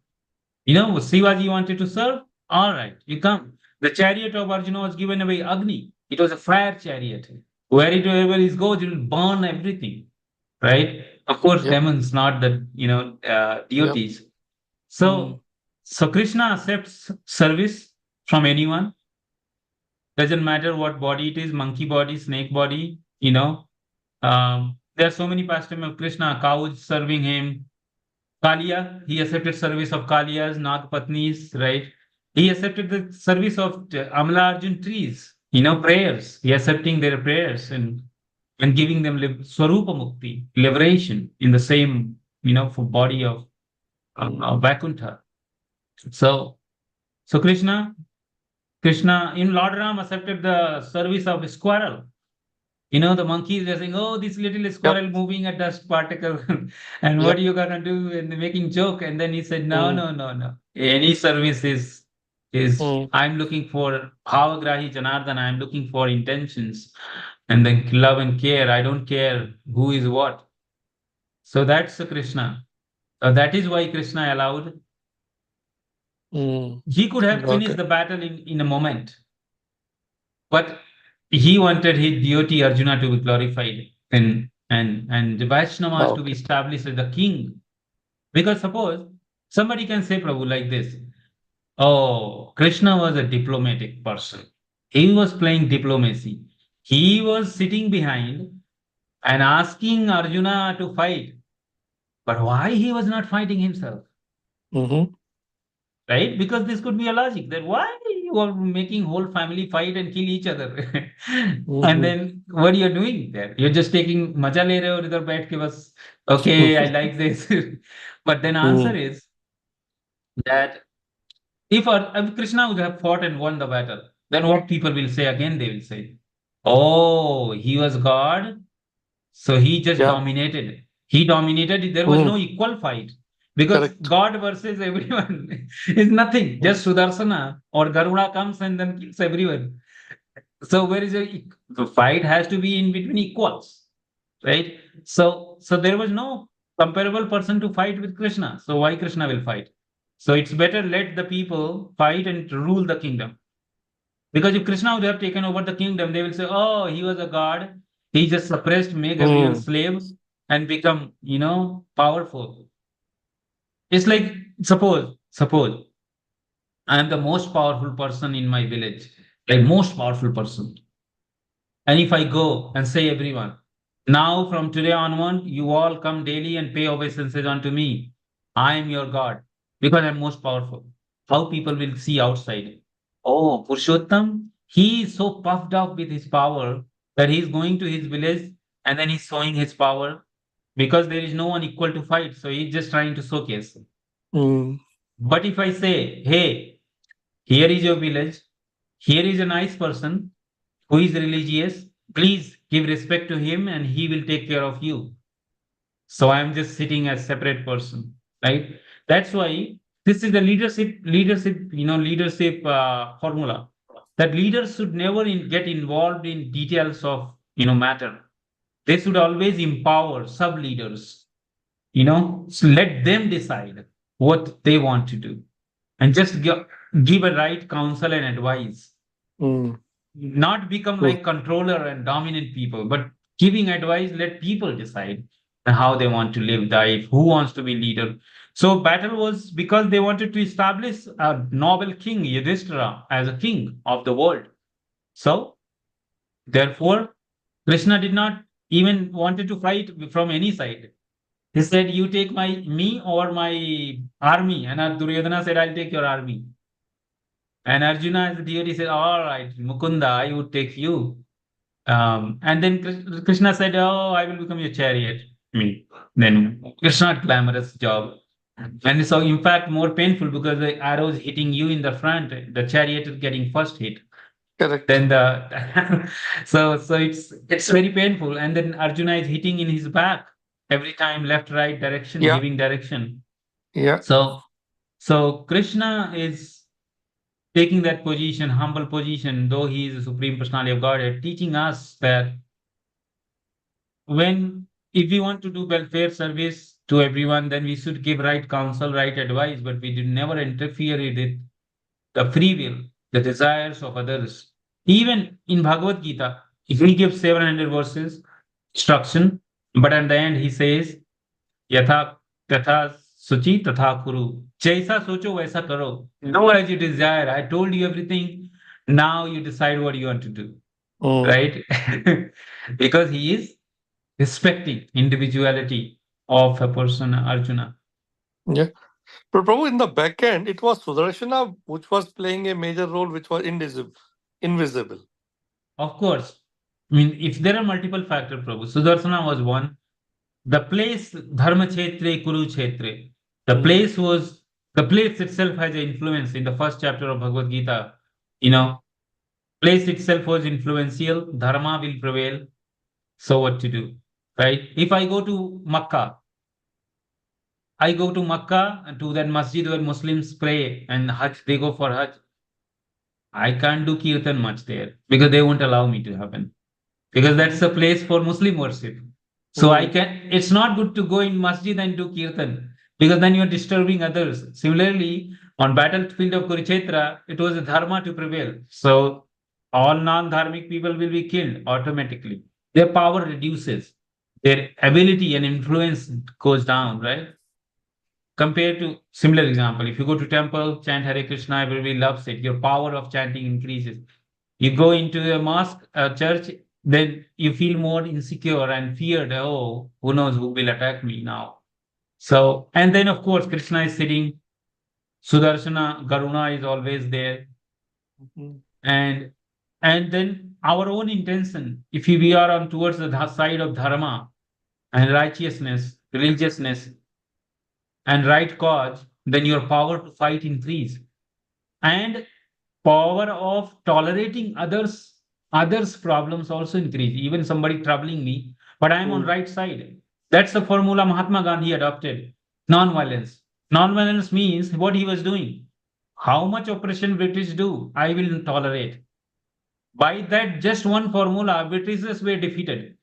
Shivaji wanted to serve, all right, you come. The chariot of Arjuna was given away, Agni. It was a fire chariot. Wherever it goes, it will burn everything, right? Of course, Yep. demons, not the deities. So Krishna accepts service from anyone. Doesn't matter what body it is, monkey body, snake body, there are so many pastimes of Krishna, cows serving him. Kaliya, he accepted service of Kaliyas, Nagpatnis, right? He accepted the service of Amla Arjun trees, prayers. He accepting their prayers and giving them Swarupa Mukti, liberation in the same, for body of Vaikuntha. So Krishna, in Lord Ram accepted the service of a squirrel. The monkeys are saying, oh, this little squirrel moving a dust particle, and what are you gonna do? And they're making joke. And then he said, no. Any service is I'm looking for Bhavagrahi Janardana, I'm looking for intentions and then love and care. I don't care who is what. So that's Krishna. That is why Krishna allowed. He could have finished the battle in a moment, but he wanted his deity Arjuna to be glorified and the Vaishnavas to be established as the king. Because suppose somebody can say, Prabhu, like this, oh, Krishna was a diplomatic person. He was playing diplomacy. He was sitting behind and asking Arjuna to fight. But why he was not fighting himself? Right? Because this could be a logic that why you are making whole family fight and kill each other. And then what are you doing there? You're just taking maja le rahe ho idhar baith ke bas, okay, I like this. But then answer is that if Krishna would have fought and won the battle, then what people will say again? They will say, oh, he was God, so he just dominated. He dominated. There was no equal fight. Because God versus everyone is nothing. Just Sudarsana or Garuda comes and then kills everyone. So where is the fight has to be in between equals, right? So there was no comparable person to fight with Krishna. So why Krishna will fight? So it's better let the people fight and rule the kingdom. Because if Krishna would have taken over the kingdom, they will say, oh, he was a god. He just suppressed, make everyone slaves and become, powerful. It's like, suppose I am the most powerful person in my village, like most powerful person. And if I go and say everyone, now from today onward, you all come daily and pay obeisances unto me. I am your God because I'm most powerful. How people will see outside. Oh, Purushottam, he is so puffed up with his power that he's going to his village and then he's showing his power because there is no one equal to fight. So he's just trying to showcase. Mm. But if I say, hey, here is your village, here is a nice person who is religious, please give respect to him and he will take care of you. So I'm just sitting as separate person, right? That's why this is the leadership formula that leaders should never get involved in details of matter. They should always empower sub leaders, so let them decide what they want to do and just give a right counsel and advice, Mm. not become True. like controller and dominant people, but giving advice, let people decide how they want to live life, who wants to be leader. So battle was because they wanted to establish a noble king, Yudhishthira, as a king of the world. So therefore, Krishna did not even wanted to fight from any side. He said, you take me or my army. And Duryodhana said, I'll take your army. And Arjuna as a deity said, all right, Mukunda, I would take you. And then Krishna said, oh, I will become your chariot. Then Krishna glamorous job. And so, in fact, more painful because the arrows hitting you in the front, the chariot is getting first hit. Correct. Then so it's very painful. And then Arjuna is hitting in his back every time, left, right direction, Yeah. giving direction. Yeah. So Krishna is taking that position, humble position, though he is the Supreme Personality of Godhead, teaching us that if we want to do welfare service to everyone, then we should give right counsel, right advice, but we did never interfere with the free will, the desires of others. Even in Bhagavad Gita, if he gives 700 verses, instruction, but at the end he says, Yatha Tatha Suchi Tatha Kuru. Jaisa socho vaisa karo. Do as you desire. I told you everything. Now you decide what you want to do. Mm. Right? Because he is respecting individuality of a person, Arjuna. Yeah. But Prabhu, in the back end, it was Sudarshana which was playing a major role, which was invisible. Of course. I mean, if there are multiple factors, Prabhu, Sudarsana was one. The place, Dharma Kshetre, Kuru Kshetre, the place itself has an influence in the first chapter of Bhagavad Gita. Place itself was influential, Dharma will prevail. So what to do, right? If I go to Makkah and to that masjid where Muslims pray and Hajj, they go for Hajj. I can't do Kirtan much there because they won't allow me to happen. Because that's a place for Muslim worship. So it's not good to go in masjid and do kirtan because then you're disturbing others. Similarly, on battlefield of Kurukshetra, it was a dharma to prevail. So all non-dharmic people will be killed automatically. Their power reduces. Their ability and influence goes down, right? Compared to similar example, if you go to temple, chant Hare Krishna, everybody loves it. Your power of chanting increases. You go into a mosque, a church, then you feel more insecure and feared. Oh, who knows who will attack me now? So, and then of course, Krishna is sitting, Sudarshana, Garuna is always there. Mhm. And then our own intention, if we are on towards the side of dharma and righteousness, religiousness, and right cause, then your power to fight increase. And power of tolerating others' problems also increase. Even somebody troubling me, but I'm on right side. That's the formula Mahatma Gandhi adopted. Non-violence. Non-violence means what he was doing. How much oppression British do, I will tolerate. By that just one formula, Britishers were defeated.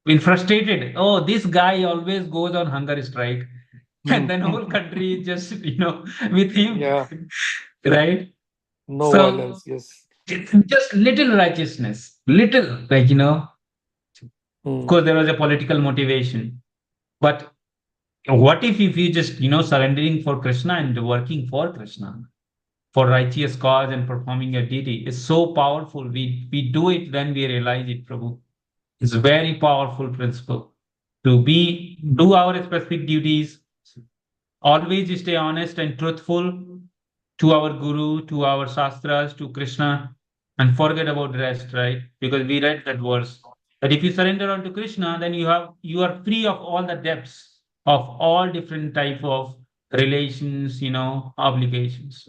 Been frustrated. Oh, this guy always goes on hunger strike. And then whole country just, with him. Yeah. Right? No So, violence, yes. just little righteousness, little, of course, there was a political motivation. But what if you just, surrendering for Krishna and working for Krishna? for righteous cause and performing a duty is so powerful. We do it when we realize it, Prabhu. It's a very powerful principle to do our specific duties, always stay honest and truthful to our guru, to our shastras, to Krishna, and forget about the rest, right? Because we read that verse that if you surrender unto Krishna, then you are free of all the depths of all different type of relations, obligations.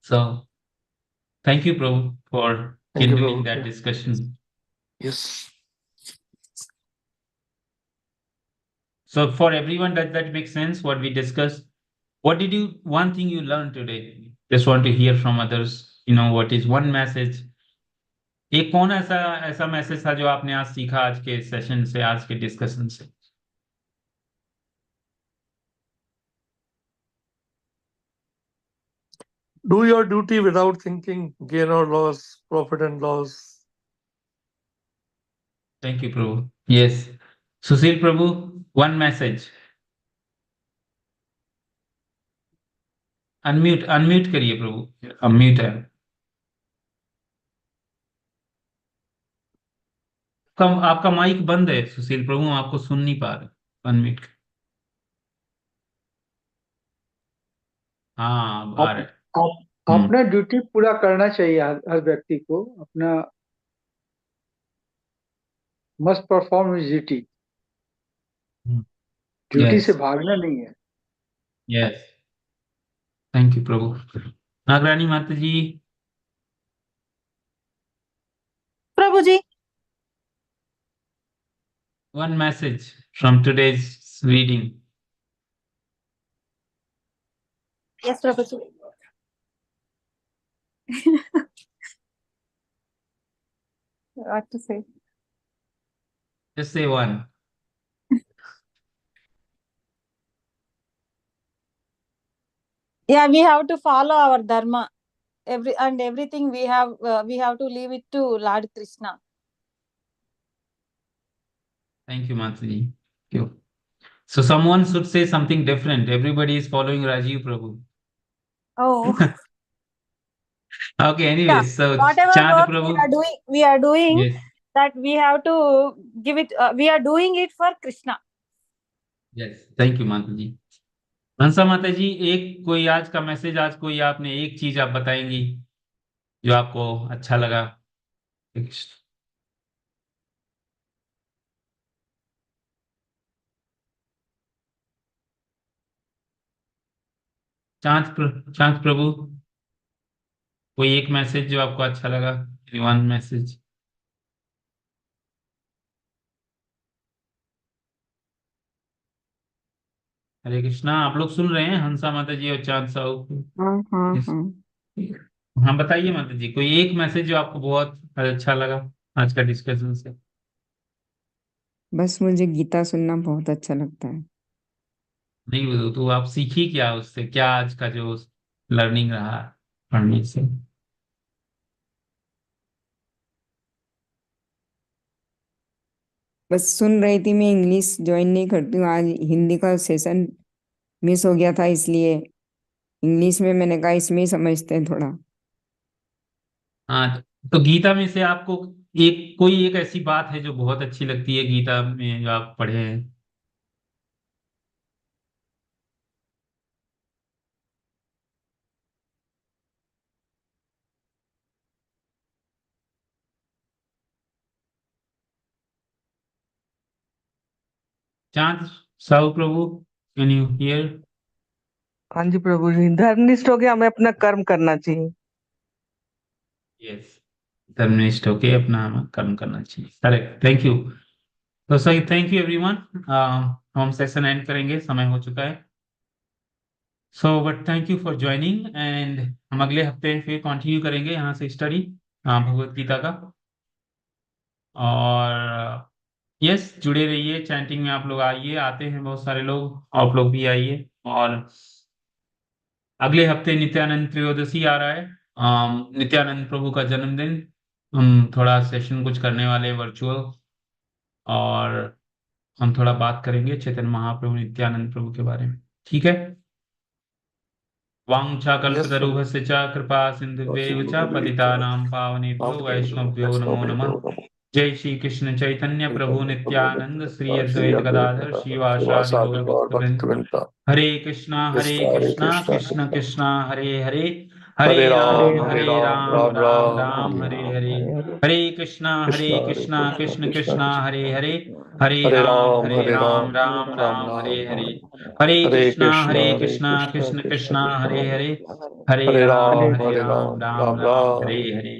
So thank you, Prabhu, for Thank you, kindling Prabhu. that discussion. Yes. So for everyone, does that make sense what we discussed? One thing you learned today? Just want to hear from others. What is one message? एक कौन ऐसा message था जो आपने आज सीखा आज के सेशन से, आज के डिस्कशन से? Do your duty without thinking gain or loss, profit and loss. Thank you, Prabhu. Yes. Sushil Prabhu, one message. Unmute करिए प्रभु, अनम्यूट है। आपका माइक बंद है सुशील प्रभु, आपको सुन नहीं पा रहे। अनम्यूट। हाँ, आ रहे। अपना ड्यूटी पूरा करना चाहिए हर व्यक्ति को, अपना must perform his duty. Duty से भागना नहीं है। यस, थैंक यू प्रभु। नागरानी माता जी। प्रभु जी। One message from today's reading. Yes, Prabhuji. What to say? Just say one. Yeah, we have to follow our dharma. Everything we have to leave it to Lord Krishna. Thank you, Mataji. Thank you. So someone should say something different. Everybody is following Rajiv Prabhu. Oh. Okay, anyways, Yeah. so Whatever Chand work Prabhu. we are doing Yes. that we have to give it. We are doing it for Krishna. Yes, thank you माताजी। हंसा माता जी, कोई आज का message, आज कोई आपने एक चीज आप बताएंगी जो आपको अच्छा लगा? चांद प्रभु, कोई एक मैसेज जो आपको अच्छा लगा? One message. हरे कृष्णा। आप लोग सुन रहे हैं हंसा माता जी और चांद साहू? हाँ हाँ Yes. हाँ। हाँ, बताइए माता जी, कोई एक मैसेज जो आपको बहुत अच्छा लगा आज का डिस्कशन से? बस मुझे गीता सुनना बहुत अच्छा लगता है। नहीं बोलो तो आप सीखी क्या उससे, क्या आज का जो लर्निंग रहा पढ़ने से? बस सुन रही थी, मैं इंग्लिश ज्वाइन नहीं करती हूँ, आज हिंदी का सेशन मिस हो गया था, इसलिए इंग्लिश में मैंने कहा इसमें ही समझते हैं थोड़ा। हाँ, तो गीता में से आपको कोई एक ऐसी बात है जो बहुत अच्छी लगती है गीता में जो आप पढ़े हैं? चांद साहू प्रभु, कैन यू हियर? हाँ जी प्रभु जी, धर्मनिष्ठ होके हमें अपना कर्म करना चाहिए। यस, धर्मनिष्ठ होके अपना कर्म करना चाहिए। Correct, thank you. तो सही, थैंक यू एवरीवन। हम सेशन एंड करेंगे, समय हो चुका है। So but thank you for joining, and हम अगले हफ्ते फिर कंटिन्यू करेंगे यहाँ से स्टडी भगवत गीता का। और यस, जुड़े रहिए, चैंटिंग में आप लोग आइए, आते हैं बहुत सारे लोग, आप लोग भी आइए। और अगले हफ्ते नित्यानंद त्रयोदशी आ रहा है, नित्यानंद प्रभु का जन्मदिन। हम थोड़ा सेशन कुछ करने वाले हैं वर्चुअल, और हम थोड़ा बात करेंगे चैतन्य महाप्रभु नित्यानंद प्रभु के बारे में। ठीक है? वाञ्छाकल्पतरुभ्यश्च च कृपा सिन्धुभ्येव च पतितानां पावनेभ्यो वैष्णवभ्यो नमो नमः। जय श्री कृष्ण चैतन्य प्रभु नित्यानंद श्री अद्वैत गदाधर श्रीवासादि गौर भक्तवृंद। हरे कृष्णा कृष्ण कृष्णा हरे हरे, हरे राम राम राम हरे हरे। हरे कृष्णा कृष्ण कृष्णा हरे हरे, हरे राम राम राम हरे हरे। हरे कृष्णा कृष्ण कृष्णा हरे हरे, हरे राम राम राम हरे हरे।